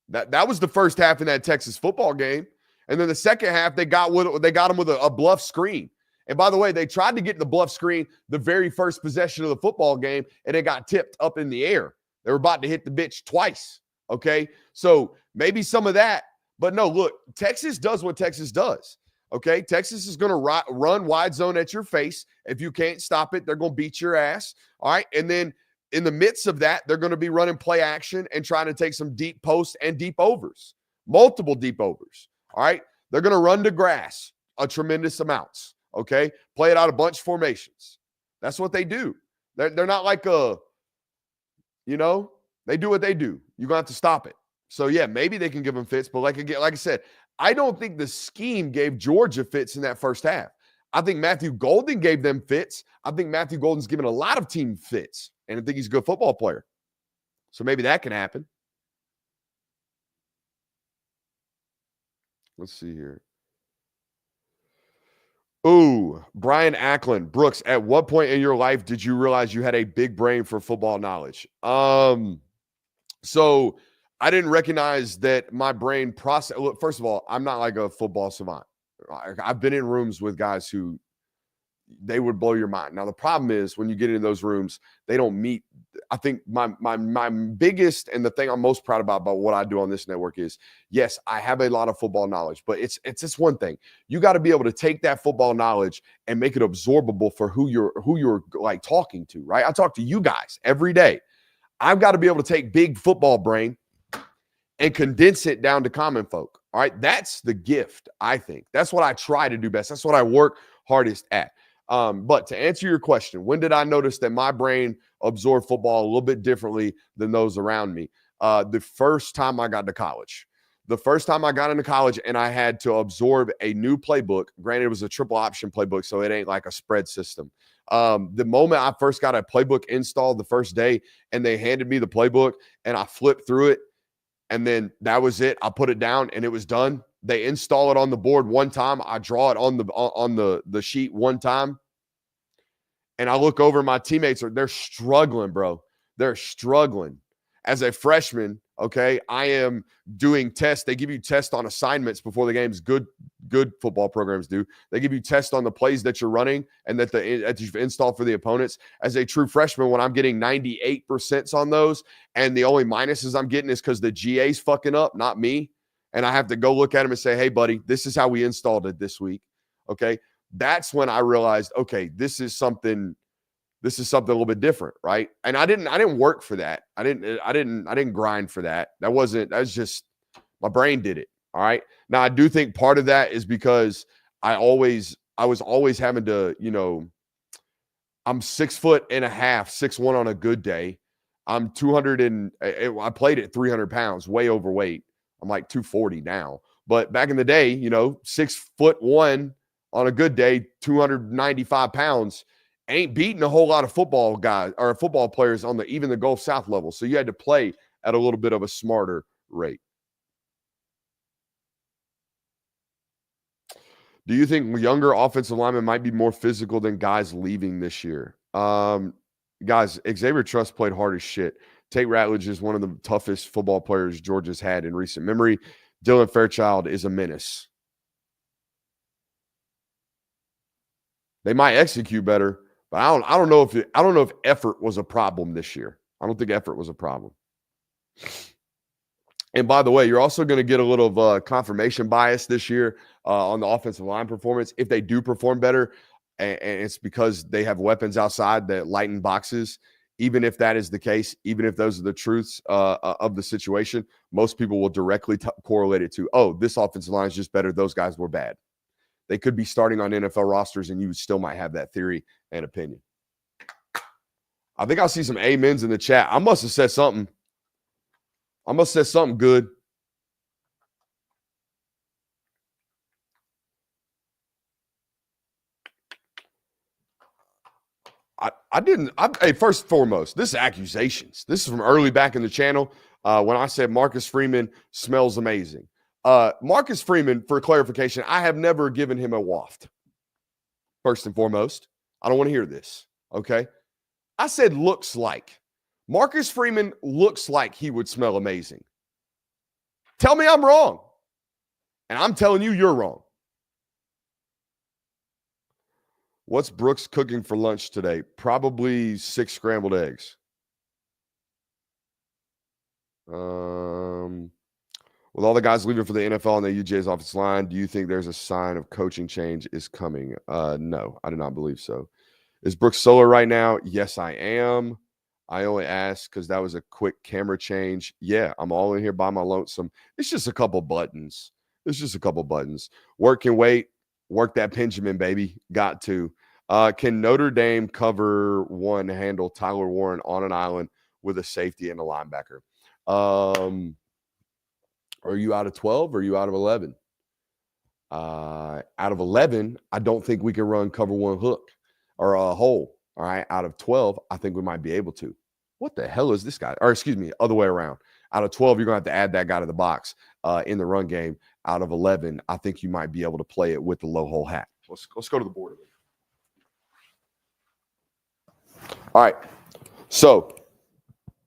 That was the first half in that Texas football game. And then the second half, they got him with a bluff screen. And by the way, they tried to get the bluff screen the very first possession of the football game, and it got tipped up in the air. They were about to hit the bitch twice. Okay? So maybe some of that. But no, look, Texas does what Texas does. Okay? Texas is going to run wide zone at your face. If you can't stop it, they're going to beat your ass. All right? And then in the midst of that, they're going to be running play action and trying to take some deep posts and deep overs, multiple deep overs. All right. They're going to run to grass a tremendous amounts. Okay. Play it out of bunch formations. That's what they do. They're not like they do what they do. You're going to have to stop it. So yeah, maybe they can give them fits, but like I said, I don't think the scheme gave Georgia fits in that first half. I think Matthew Golden gave them fits. I think Matthew Golden's given a lot of team fits, and I think he's a good football player. So maybe that can happen. Let's see here. Ooh, Brian Ackland. Brooks, at what point in your life did you realize you had a big brain for football knowledge? So I didn't recognize that my brain process. Look, first of all, I'm not like a football savant. I've been in rooms with guys who they would blow your mind. Now, the problem is when you get in those rooms, they don't meet. I think my biggest and the thing I'm most proud about what I do on this network is, yes, I have a lot of football knowledge, but it's just one thing. You got to be able to take that football knowledge and make it absorbable for who you're like talking to, right? I talk to you guys every day. I've got to be able to take big football brain and condense it down to common folk. All right. That's the gift, I think. That's what I try to do best. That's what I work hardest at. But to answer your question, when did I notice that my brain absorbed football a little bit differently than those around me? The first time I got into college. The first time I got into college and I had to absorb a new playbook. Granted, it was a triple option playbook, so it ain't like a spread system. The moment I first got a playbook installed the first day and they handed me the playbook and I flipped through it, and then that was it. I put it down and it was done. They install it on the board one time. I draw it on the sheet one time. And I look over, my teammates they're struggling, bro. They're struggling. As a freshman, okay, I am doing tests. They give you tests on assignments before the games. Good football programs do. They give you tests on the plays that you're running and that you've installed for the opponents. As a true freshman, when I'm getting 98% on those, and the only minuses I'm getting is because the GA's fucking up, not me. And I have to go look at them and say, hey, buddy, this is how we installed it this week. Okay. That's when I realized, okay, this is something a little bit different, right? And I didn't work for that. I didn't grind for that. That was just my brain did it. All right. Now I do think part of that is because I was always having to, I'm 6'1.5", 6'1" on a good day. I'm 200 and I played at 300 pounds, way overweight. I'm like 240 now. But back in the day, 6'1" on a good day, 295 pounds, ain't beating a whole lot of football guys or football players on even the Gulf South level. So you had to play at a little bit of a smarter rate. Do you think younger offensive linemen might be more physical than guys leaving this year? Guys, Xavier Truss played hard as shit. Tate Ratledge is one of the toughest football players Georgia's had in recent memory. Dylan Fairchild is a menace. They might execute better, but I don't know if effort was a problem this year. I don't think effort was a problem. And by the way, you're also going to get a little of confirmation bias this year on the offensive line performance. If they do perform better, and it's because they have weapons outside that lighten boxes, even if that is the case, even if those are the truths of the situation, most people will directly correlate it to, oh, this offensive line is just better. Those guys were bad. They could be starting on NFL rosters, and you still might have that theory and opinion. I think I see some amens in the chat. I must have said something. Good. Hey, first and foremost, this is accusations. This is from early back in the channel when I said Marcus Freeman smells amazing. Marcus Freeman, for clarification, I have never given him a waft. First and foremost, I don't want to hear this, okay? I said looks like. Marcus Freeman looks like he would smell amazing. Tell me I'm wrong. And I'm telling you, you're wrong. What's Brooks cooking for lunch today? Probably 6 scrambled eggs. With all the guys leaving for the NFL and the UJ's offensive line, do you think there's a sign of coaching change is coming? No, I do not believe so. Is Brooks solo right now? Yes, I am. I only asked because that was a quick camera change. Yeah, I'm all in here by my lonesome. It's just a couple buttons. Work can wait. Work that Benjamin, baby. Got to. Can Notre Dame cover one handle Tyler Warren on an island with a safety and a linebacker? Are you out of 12 or are you out of 11? Out of 11, I don't think we can run cover one hook or a hole. All right. Out of 12, I think we might be able to. What the hell is this guy? Or excuse me, other way around. Out of 12, you're going to have to add that guy to the box in the run game. Out of 11, I think you might be able to play it with the low hole hat. Let's go to the board. All right. So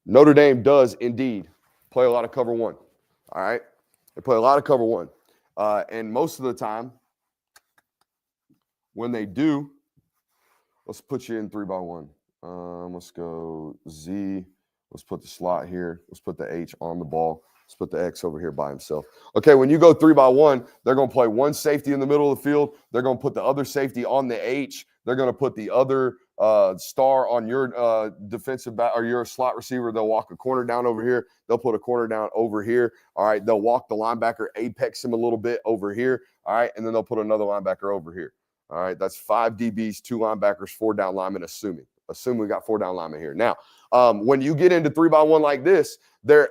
Notre Dame does indeed play a lot of cover one. All right. They play a lot of cover one. And most of the time, when they do, let's put you in 3-by-1. Let's go Z. Let's put the slot here. Let's put the H on the ball. Let's put the X over here by himself. Okay, when you go 3-by-1, they're going to play one safety in the middle of the field. They're going to put the other safety on the H. They're going to put the other star on your defensive back or your slot receiver. They'll walk a corner down over here. They'll put a corner down over here. All right, they'll walk the linebacker, apex him a little bit over here. All right, and then they'll put another linebacker over here. All right, that's 5 DBs, 2 linebackers, 4 down linemen, assuming we got 4 down linemen here. Now, when you get into 3-by-1 like this, the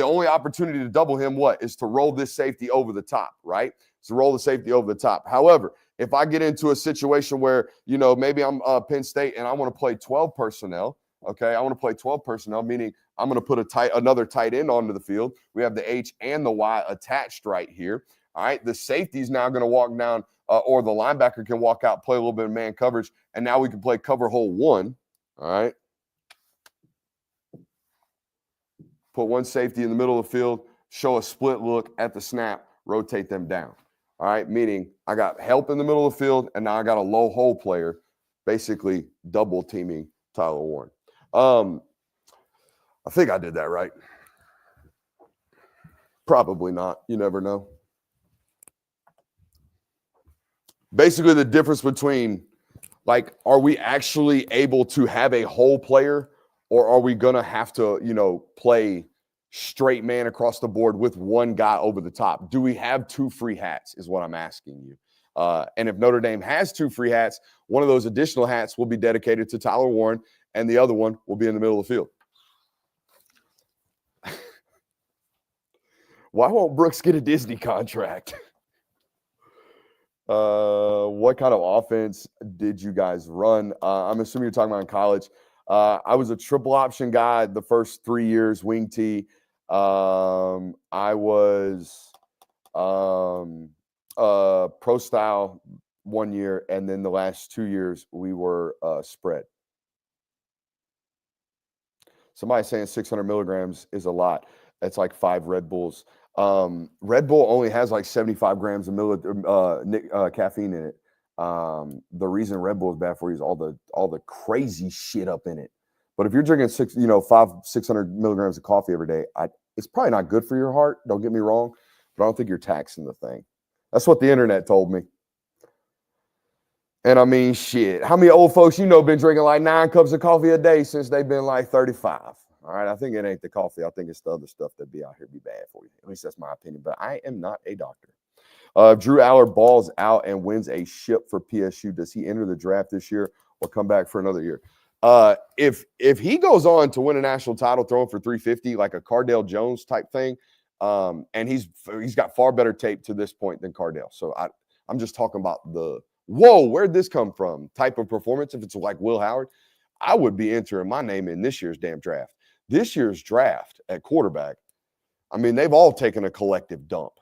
only opportunity to double him is to roll this safety over the top, right? So roll the safety over the top. However, if I get into a situation where, maybe I'm Penn State and I want to play 12 personnel, okay, I want to play 12 personnel, meaning I'm going to put another tight end onto the field. We have the H and the Y attached right here. All right, the safety is now going to walk down, or the linebacker can walk out, play a little bit of man coverage, and now we can play cover hole 1. All right. Put one safety in the middle of the field, show a split look at the snap, rotate them down. All right, meaning I got help in the middle of the field, and now I got a low hole player, basically double teaming Tyler Warren. I think I did that right. Probably not. You never know. Basically, the difference between, are we actually able to have a hole player, or are we going to have to, play straight man across the board with one guy over the top? Do we have 2 free hats is what I'm asking you. And if Notre Dame has 2 free hats, one of those additional hats will be dedicated to Tyler Warren, and the other one will be in the middle of the field. Why won't Brooks get a Disney contract? What kind of offense did you guys run? I'm assuming you're talking about in college. I was a triple option guy the first 3 years, wing T. I was pro style 1 year, and then the last 2 years we were spread. Somebody saying 600 milligrams is a lot. It's like 5 Red Bulls. Red Bull only has like 75 grams of caffeine in it. The reason Red Bull is bad for you is all the crazy shit up in it. But if you're drinking 600 milligrams of coffee every day, it's probably not good for your heart. Don't get me wrong, but I don't think you're taxing the thing. That's what the internet told me. And I mean, shit. How many old folks been drinking like 9 cups of coffee a day since they've been like 35? All right, I think it ain't the coffee. I think it's the other stuff that be out here be bad for you. At least that's my opinion. But I am not a doctor. Drew Allard balls out and wins a ship for PSU. Does he enter the draft this year or come back for another year? If he goes on to win a national title throwing for 350, like a Cardale Jones type thing, and he's got far better tape to this point than Cardale. So I'm just talking about where'd this come from type of performance. If it's like Will Howard, I would be entering my name in this year's damn draft. This year's draft at quarterback, I mean, they've all taken a collective dump.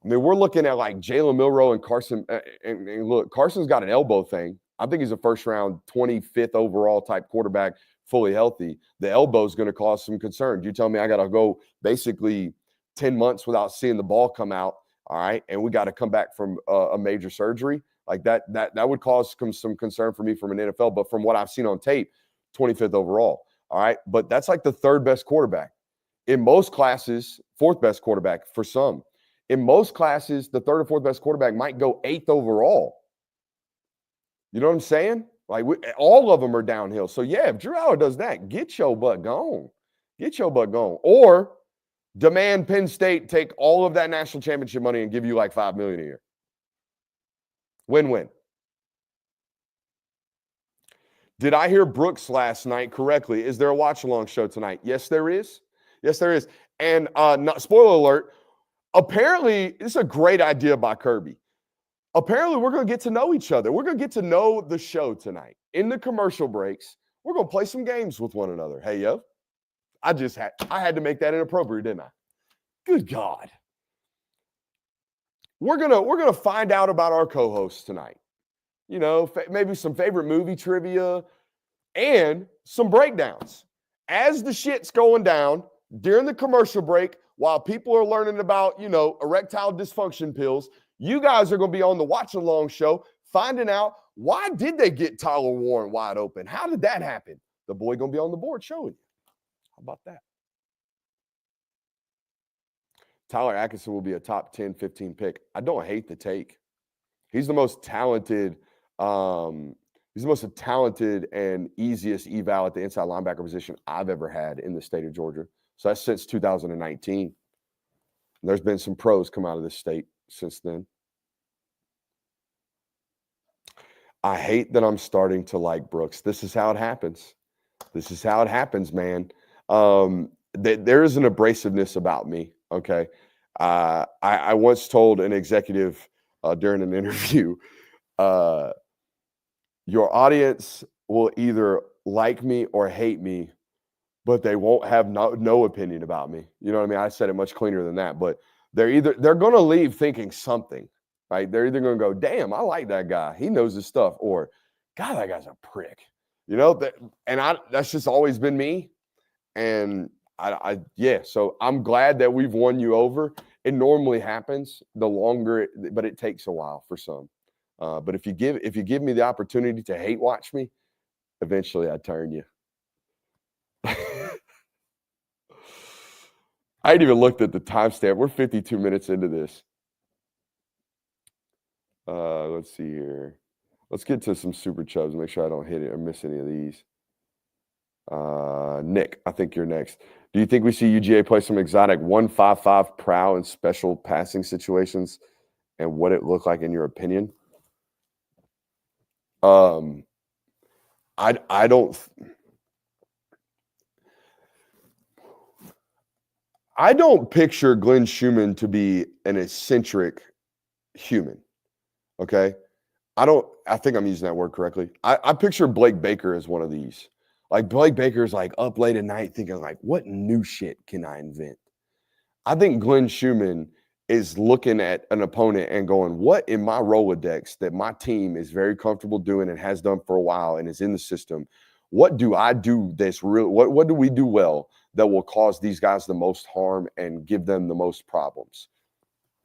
I mean, we're looking at like Jalen Milroe and Carson. And look, Carson's got an elbow thing. I think he's a first round 25th overall type quarterback, fully healthy. The elbow is going to cause some concern. You tell me I got to go basically 10 months without seeing the ball come out. All right. And we got to come back from a major surgery like that would cause some concern for me from an NFL. But from what I've seen on tape, 25th overall. All right. But that's like the third best quarterback. In most classes, fourth best quarterback for some. In most classes, the third or fourth best quarterback might go 8th overall. You know what I'm saying? Like all of them are downhill. So yeah, if Drew Aller does that, get your butt gone. Get your butt gone. Or demand Penn State take all of that national championship money and give you like $5 million a year. Win-win. Did I hear Brooks last night correctly? Is there a watch-along show tonight? Yes, there is. Yes, there is. And spoiler alert, apparently, this is a great idea by Kirby. Apparently, we're going to get to know each other. We're going to get to know the show tonight. In the commercial breaks, we're going to play some games with one another. Hey, yo. I had to make that inappropriate, didn't I? Good God. We're gonna find out about our co-hosts tonight. You know, maybe some favorite movie trivia and some breakdowns. As the shit's going down during the commercial break, while people are learning about, you know, erectile dysfunction pills, you guys are going to be on the Watch Along show finding out why did they get Tyler Warren wide open? How did that happen? The boy going to be on the board showing you. How about that? Tyler Atkinson will be a top 10, 15 pick. I don't hate the take. He's the most talented and easiest eval at the inside linebacker position I've ever had in the state of Georgia. So that's since 2019. There's been some pros come out of this state since then. I hate that I'm starting to like Brooks. This is how it happens. This is how it happens, man. There is an abrasiveness about me, okay? I once told an executive during an interview, your audience will either like me or hate me, but they won't have no opinion about me. You know what I mean? I said it much cleaner than that, but they're going to leave thinking something, right? They're either going to go, damn, I like that guy. He knows his stuff. Or, God, that guy's a prick. You know, that's just always been me. And so I'm glad that we've won you over. It normally happens but it takes a while for some. But if you give me the opportunity to hate watch me, eventually I turn you. I ain't even looked at the timestamp. We're 52 minutes into this. Let's see here. Let's get to some super chubs. Make sure I don't hit it or miss any of these. Nick, I think you're next. Do you think we see UGA play some exotic 1-5-5 prow in special passing situations, and what it looked like in your opinion? I don't picture Glenn Schumann to be an eccentric human. Okay. I think I'm using that word correctly. I picture Blake Baker as one of these. Like Blake Baker's like up late at night thinking like, what new shit can I invent? I think Glenn Schumann is looking at an opponent and going, what in my Rolodex that my team is very comfortable doing and has done for a while and is in the system? What do I do that's real? What do we do well that will cause these guys the most harm and give them the most problems?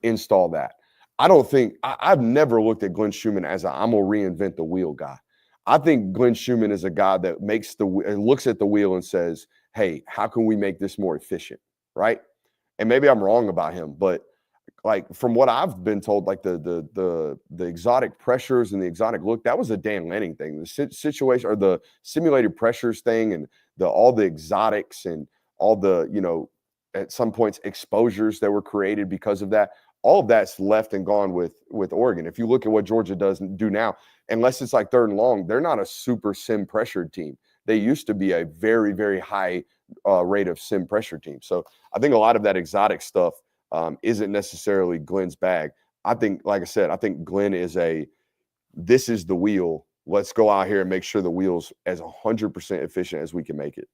Install that. I've never looked at Glenn Schumann as I'm going to reinvent the wheel guy. I think Glenn Schumann is a guy that looks at the wheel and says, hey, how can we make this more efficient? Right. And maybe I'm wrong about him, but like from what I've been told, like the exotic pressures and the exotic look, that was a Dan Lanning thing. The situation or the simulated pressures thing and all the exotics and all the, you know, at some points exposures that were created because of that. All of that's left and gone with Oregon. If you look at what Georgia doesn't do now, unless it's like third and long, they're not a super sim pressured team. They used to be a very, very high rate of sim pressure team. So I think a lot of that exotic stuff isn't necessarily Glenn's bag. I think, like I said, I think Glenn is this is the wheel. Let's go out here and make sure the wheel's as 100% efficient as we can make it.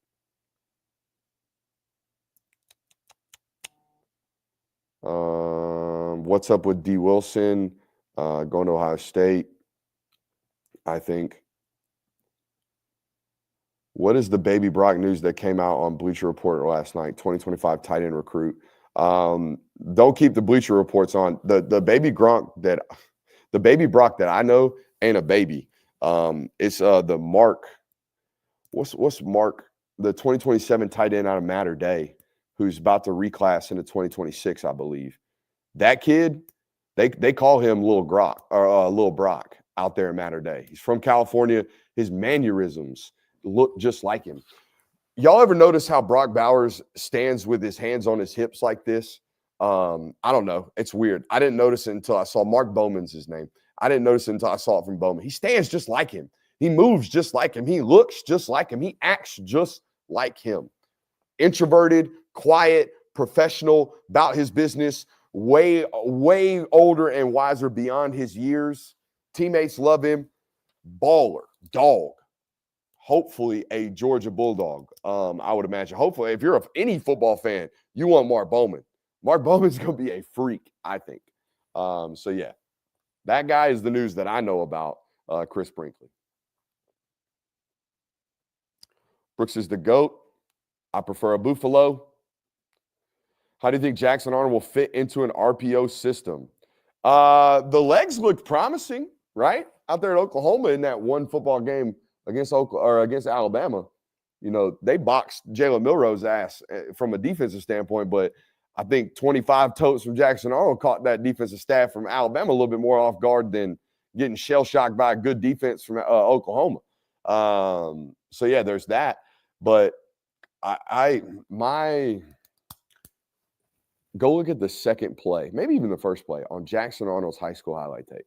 What's up with D. Wilson going to Ohio State? I think. What is the baby Brock news that came out on Bleacher Report last night? 2025 tight end recruit. Don't keep the Bleacher Reports on. The baby Brock that I know ain't a baby. It's the Mark. What's Mark? The 2027 tight end out of Mater Day, who's about to reclass into 2026, I believe. That kid, they call him Little Brock out there in Mater Day. He's from California. His mannerisms look just like him. Y'all ever notice how Brock Bowers stands with his hands on his hips like this? I don't know. It's weird. I didn't notice it until I saw Mark Bowman's his name. I didn't notice it until I saw it from Bowman. He stands just like him. He moves just like him. He looks just like him. He acts just like him. Introverted, quiet, professional, about his business, way older and wiser beyond his years. Teammates love him. Baller, dog. Hopefully a Georgia Bulldog, I would imagine. Hopefully, if you're any football fan, you want Mark Bowman. Mark Bowman's going to be a freak, I think. So, yeah, that guy is the news that I know about Chris Brinkley. Brooks is the GOAT. I prefer a Buffalo. How do you think Jackson Arnold will fit into an RPO system? The legs looked promising, right? Out there at Oklahoma in that one football game against Alabama. You know, they boxed Jalen Milroe's ass from a defensive standpoint, but I think 25 totes from Jackson Arnold caught that defensive staff from Alabama a little bit more off guard than getting shell-shocked by a good defense from Oklahoma. So, yeah, there's that. But go look at the second play, maybe even the first play on Jackson Arnold's high school highlight tape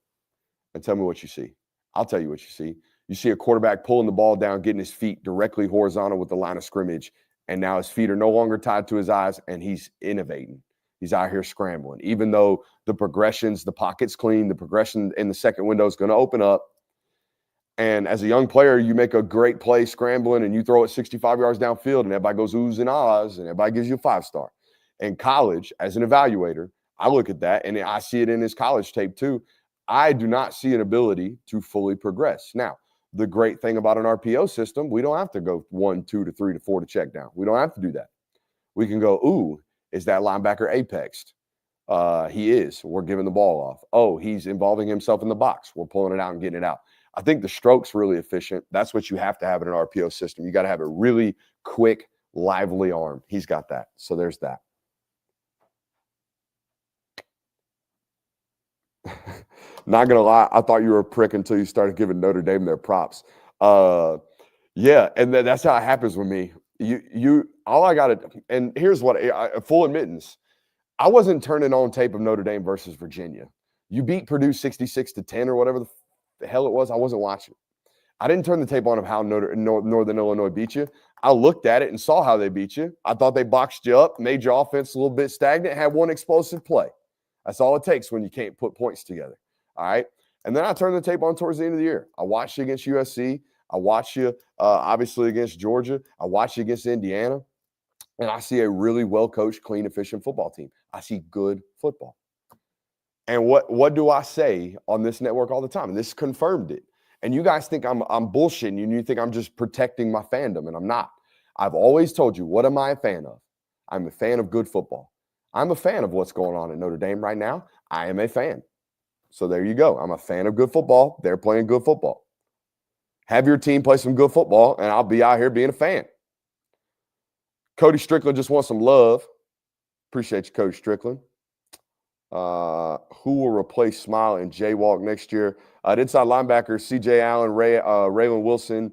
and tell me what you see. I'll tell you what you see. You see a quarterback pulling the ball down, getting his feet directly horizontal with the line of scrimmage, and now his feet are no longer tied to his eyes, and he's innovating. He's out here scrambling. Even though the progressions, the pocket's clean, the progression in the second window is going to open up. And as a young player, you make a great play scrambling, and you throw it 65 yards downfield, and everybody goes oohs and ahs, and everybody gives you a 5-star. In college, as an evaluator, I look at that, and I see it in his college tape too. I do not see an ability to fully progress. Now, the great thing about an RPO system, we don't have to go 1, 2 to 3 to 4 to check down. We don't have to do that. We can go, ooh, is that linebacker apexed? He is. We're giving the ball off. Oh, he's involving himself in the box. We're pulling it out and getting it out. I think the stroke's really efficient. That's what you have to have in an RPO system. You got to have a really quick, lively arm. He's got that. So there's that. Not gonna lie, I thought you were a prick until you started giving Notre Dame their props. Yeah, and that's how it happens with me. You all I got to, and here's what full admittance, I wasn't turning on tape of Notre Dame versus Virginia. You beat Purdue 66-10 or whatever the hell it was. I wasn't watching. I didn't turn the tape on of how Northern Illinois beat you. I looked at it and saw how they beat you. I thought they boxed you up, made your offense a little bit stagnant, had one explosive play. That's all it takes when you can't put points together. All right. And then I turned the tape on towards the end of the year. I watched you against USC. I watched you, obviously, against Georgia. I watched you against Indiana. And I see a really well-coached, clean, efficient football team. I see good football. And what do I say on this network all the time? And this confirmed it. And you guys think I'm bullshitting you, and you think I'm just protecting my fandom, and I'm not. I've always told you, what am I a fan of? I'm a fan of good football. I'm a fan of what's going on at Notre Dame right now. I am a fan. So there you go. I'm a fan of good football. They're playing good football. Have your team play some good football, and I'll be out here being a fan. Cody Strickland just wants some love. Appreciate you, Cody Strickland. Who will replace Smile and Jaywalk next year? Inside linebacker, C.J. Allen, Raylan Wilson,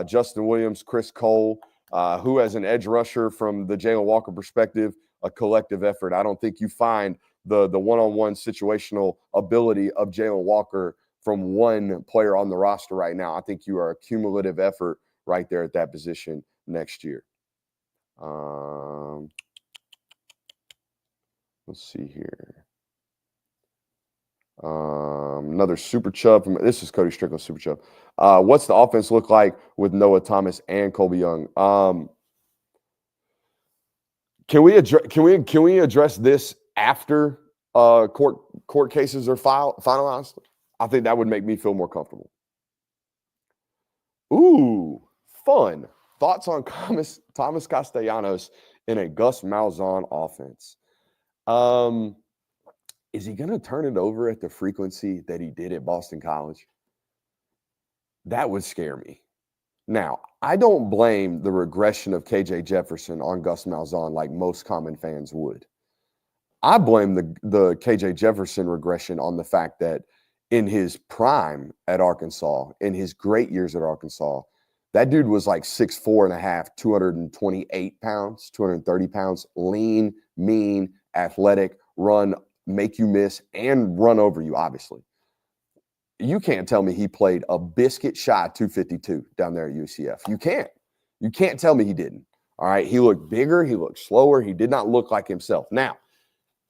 Justin Williams, Chris Cole. Who has an edge rusher from the Jalen Walker perspective? A collective effort. I don't think you find the one-on-one situational ability of Jalen Walker from one player on the roster right now. I think you are a cumulative effort right there at that position next year. Let's see here. Another super chub. This is Cody Strickland, super chub. What's the offense look like with Noah Thomas and Colby Young? Can we address this after court cases are finalized, I think that would make me feel more comfortable. Ooh, fun. Thoughts on Thomas Castellanos in a Gus Malzahn offense? Is he going to turn it over at the frequency that he did at Boston College? That would scare me. Now, I don't blame the regression of KJ Jefferson on Gus Malzahn like most common fans would. I blame the KJ Jefferson regression on the fact that in his prime at Arkansas, in his great years at Arkansas, that dude was like 6'4.5", 228 pounds, 230 pounds, lean, mean, athletic, run, make you miss, and run over you, obviously. You can't tell me he played a biscuit shy 252 down there at UCF. You can't. You can't tell me he didn't. All right. He looked bigger. He looked slower. He did not look like himself. Now,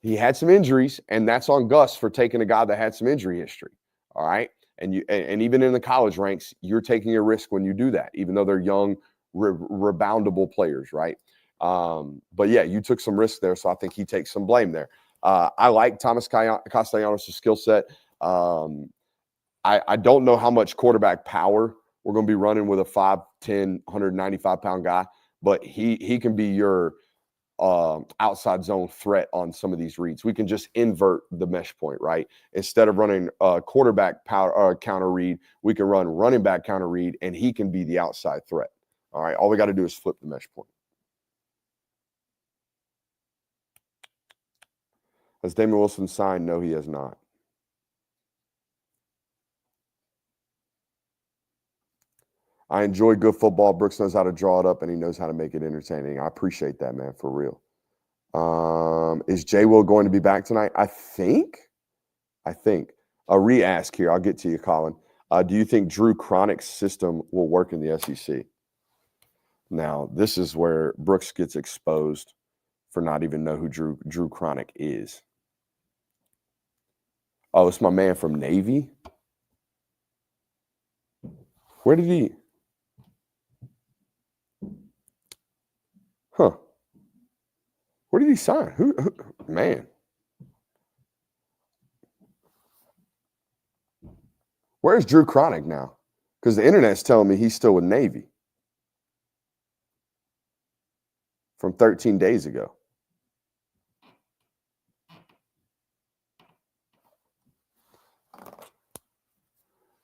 he had some injuries, and that's on Gus for taking a guy that had some injury history. All right. And even in the college ranks, you're taking a risk when you do that, even though they're young, reboundable players, right? But yeah, you took some risks there, so I think he takes some blame there. I like Thomas Castellanos' skill set. I don't know how much quarterback power we're going to be running with a 5'10", 195-pound guy, but he can be your outside zone threat on some of these reads. We can just invert the mesh point, right? Instead of running quarterback counter read, we can run running back counter read, and he can be the outside threat. All right, all we got to do is flip the mesh point. Has Damon Wilson signed? No, he has not. I enjoy good football. Brooks knows how to draw it up, and he knows how to make it entertaining. I appreciate that, man, for real. Is J. Will going to be back tonight? I think. A re-ask here. I'll get to you, Colin. Do you think Drew Cronick's system will work in the SEC? Now, this is where Brooks gets exposed for not even know who Drew Cronick is. Oh, it's my man from Navy. Where did he? Huh. Where did he sign? Who man? Where's Drew Cronick now? Because the internet's telling me he's still with Navy from 13 days ago.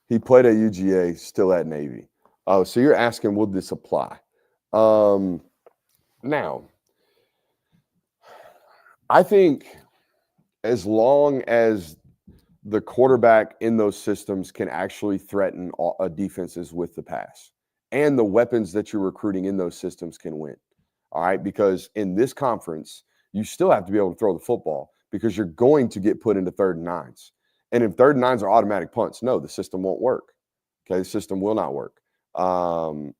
He played at UGA, still at Navy. Oh, so you're asking, will this apply? Now, I think as long as the quarterback in those systems can actually threaten defenses with the pass, and the weapons that you're recruiting in those systems can win. All right, because in this conference, you still have to be able to throw the football because you're going to get put into 3rd and 9s. And if 3rd and 9s are automatic punts, no, the system won't work. Okay, the system will not work. But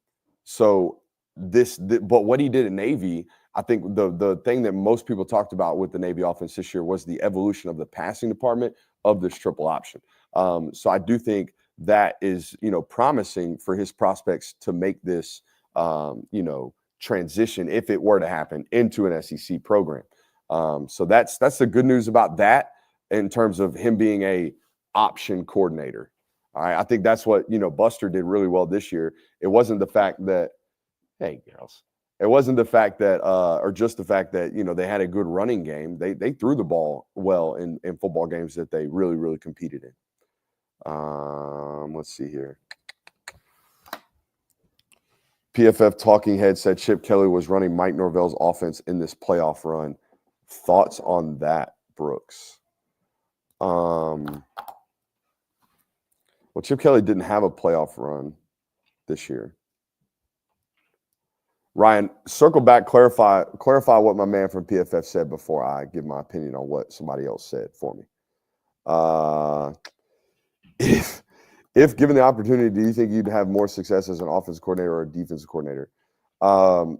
what he did at Navy, I think the thing that most people talked about with the Navy offense this year was the evolution of the passing department of this triple option. So I do think that is, promising for his prospects to make this, transition, if it were to happen, into an SEC program. So that's the good news about that in terms of him being a option coordinator. All right, I think that's what Buster did really well this year. It wasn't the fact that, hey girls, it wasn't the fact that, or just the fact that they had a good running game. They threw the ball well in football games that they really, really competed in. Let's see here. PFF Talking Head said Chip Kelly was running Mike Norvell's offense in this playoff run. Thoughts on that, Brooks? Well, Chip Kelly didn't have a playoff run this year. Ryan, circle back, clarify what my man from PFF said before I give my opinion on what somebody else said for me. If given the opportunity, do you think you'd have more success as an offensive coordinator or a defensive coordinator?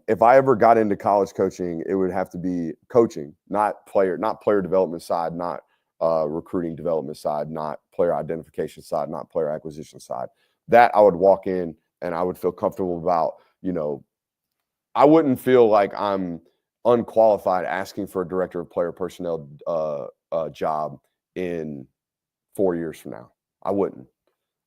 If I ever got into college coaching, it would have to be coaching, not player development side, not recruiting development side, not player identification side, not player acquisition side. That I would walk in and I would feel comfortable about, I wouldn't feel like I'm unqualified asking for a director of player personnel job in 4 years from now. I wouldn't.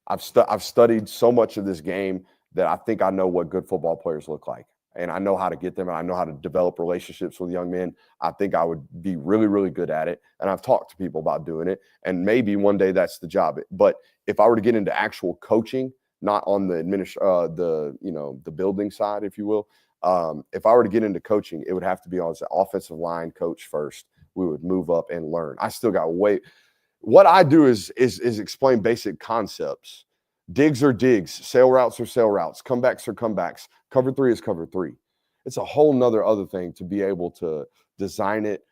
I've studied so much of this game that I think I know what good football players look like. And I know how to get them, and I know how to develop relationships with young men. I think I would be really, really good at it. And I've talked to people about doing it. And maybe one day that's the job. But if I were to get into actual coaching, not on the the building side, if you will, if I were to get into coaching, it would have to be as an offensive line coach first. We would move up and learn. I still got what I do is explain basic concepts. Digs are digs, sail routes are sail routes, comebacks are comebacks, cover three is cover three. It's a whole nother other thing to be able to design it,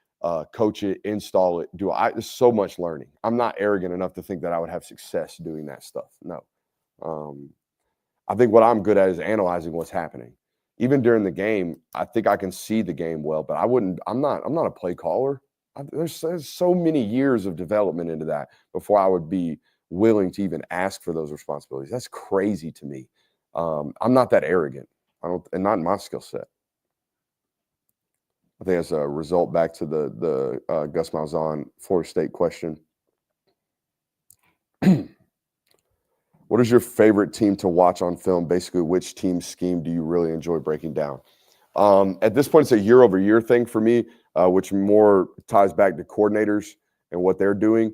coach it, install it. There's so much learning. I'm not arrogant enough to think that I would have success doing that stuff. No. I think what I'm good at is analyzing what's happening. Even during the game, I think I can see the game well, but I'm not a play caller. There's so many years of development into that before I would be willing to even ask for those responsibilities. That's crazy to me. I'm not that arrogant. And not in my skill set. I think as a result, back to the Gus Malzahn Florida State question. What is your favorite team to watch on film? Basically, which team scheme do you really enjoy breaking down? At this point, it's a year-over-year thing for me, which more ties back to coordinators and what they're doing.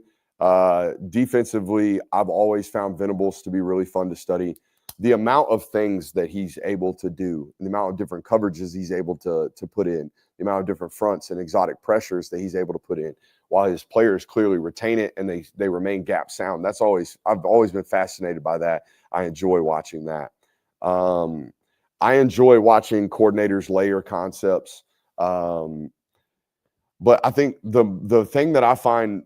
Defensively, I've always found Venables to be really fun to study. The amount of things that he's able to do, the amount of different coverages he's able to put in, the amount of different fronts and exotic pressures that he's able to put in, while his players clearly retain it and they remain gap sound. I've always been fascinated by that. I enjoy watching that. I enjoy watching coordinators layer concepts. But I think the thing that I find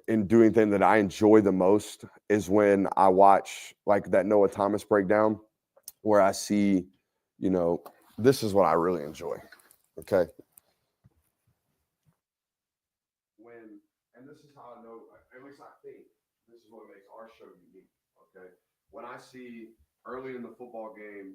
in doing things that I enjoy the most is when I watch like that Noah Thomas breakdown where I see, this is what I really enjoy. Okay. And this is how I know, at least I think, this is what makes our show unique. Okay. When I see early in the football game,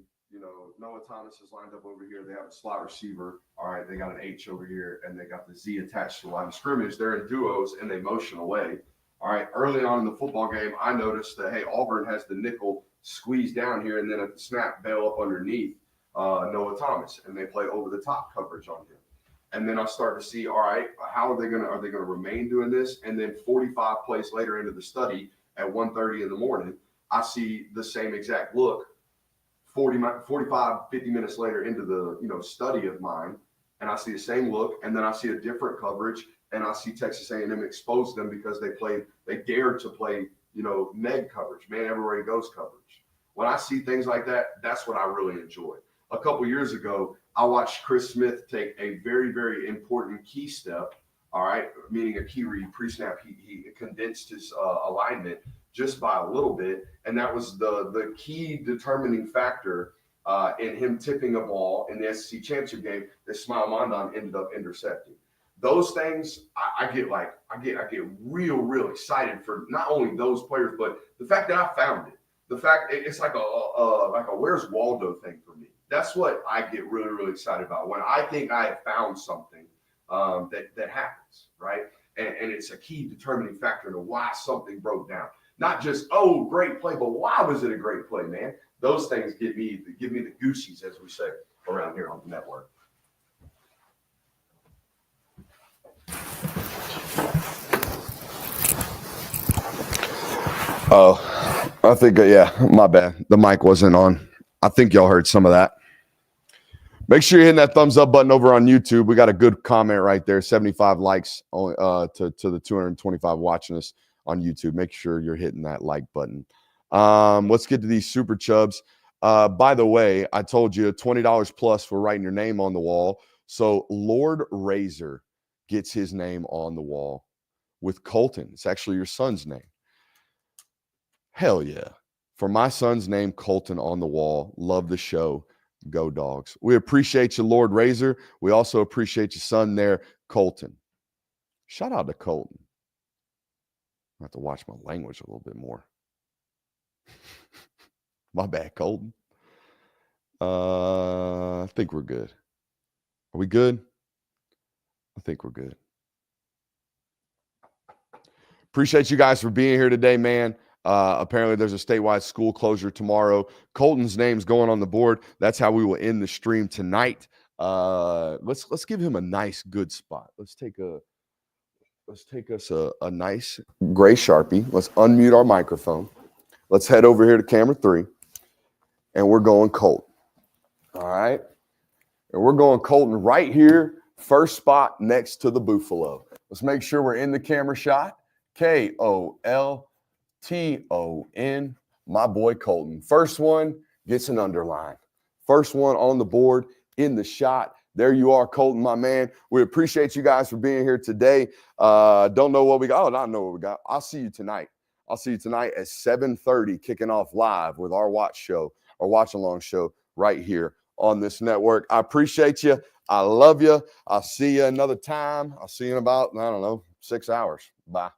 Noah Thomas is lined up over here. They have a slot receiver. All right, they got an H over here, and they got the Z attached to the line of scrimmage. They're in duos, and they motion away. All right, early on in the football game, I noticed that, hey, Auburn has the nickel squeezed down here, and then at the snap, bail up underneath Noah Thomas, and they play over-the-top coverage on him. And then I start to see, all right, are they going to remain doing this? And then 45 plays later into the study at 1:30 in the morning, I see the same exact look 45, 50 minutes later into the study of mine, and I see the same look, and then I see a different coverage, and I see Texas A&M expose them because they dared to play MEG coverage, man everywhere he goes coverage. When I see things like that, that's what I really enjoy. A couple years ago, I watched Chris Smith take a very, very important key step, all right, meaning a key read pre-snap. He condensed his alignment just by a little bit, and that was the key determining factor in him tipping a ball in the SEC championship game that Smile Mondon ended up intercepting. Those things, I get real excited for not only those players, but the fact that I found it. The fact it's like a Where's Waldo thing for me. That's what I get really excited about when I think I have found something that happens, right? And it's a key determining factor to why something broke down. Not just, oh, great play, but why was it a great play, man? Those things give me the goosies, as we say around here on the network. Oh, I think, my bad. The mic wasn't on. I think y'all heard some of that. Make sure you're hitting that thumbs up button over on YouTube. We got a good comment right there. 75 likes to the 225 watching us on YouTube. Make sure you're hitting that like button. Let's get to these super chubs. By the way, I told you $20 plus for writing your name on the wall. So Lord Razor gets his name on the wall with Colton. It's actually your son's name. Hell yeah. For my son's name, Colton, on the wall. Love the show. Go Dogs. We appreciate you, Lord Razor. We also appreciate your son there, Colton. Shout out to Colton. I have to watch my language a little bit more. My bad, Colton. I think we're good. Are we good? I think we're good. Appreciate you guys for being here today, man. Apparently there's a statewide school closure tomorrow. Colton's name's going on the board. That's how we will end the stream tonight. Let's give him a nice good spot. Let's take us a nice gray Sharpie. Let's unmute our microphone. Let's head over here to camera 3. And we're going Colton. All right. And we're going Colton right here, first spot next to the Buffalo. Let's make sure we're in the camera shot. Kolton, my boy Colton. First one gets an underline. First one on the board in the shot. There you are, Colton, my man. We appreciate you guys for being here today. Don't know what we got. Oh, I know what we got. I'll see you tonight. I'll see you tonight at 7:30, kicking off live with our watch along show right here on this network. I appreciate you. I love you. I'll see you another time. I'll see you in about, 6 hours. Bye.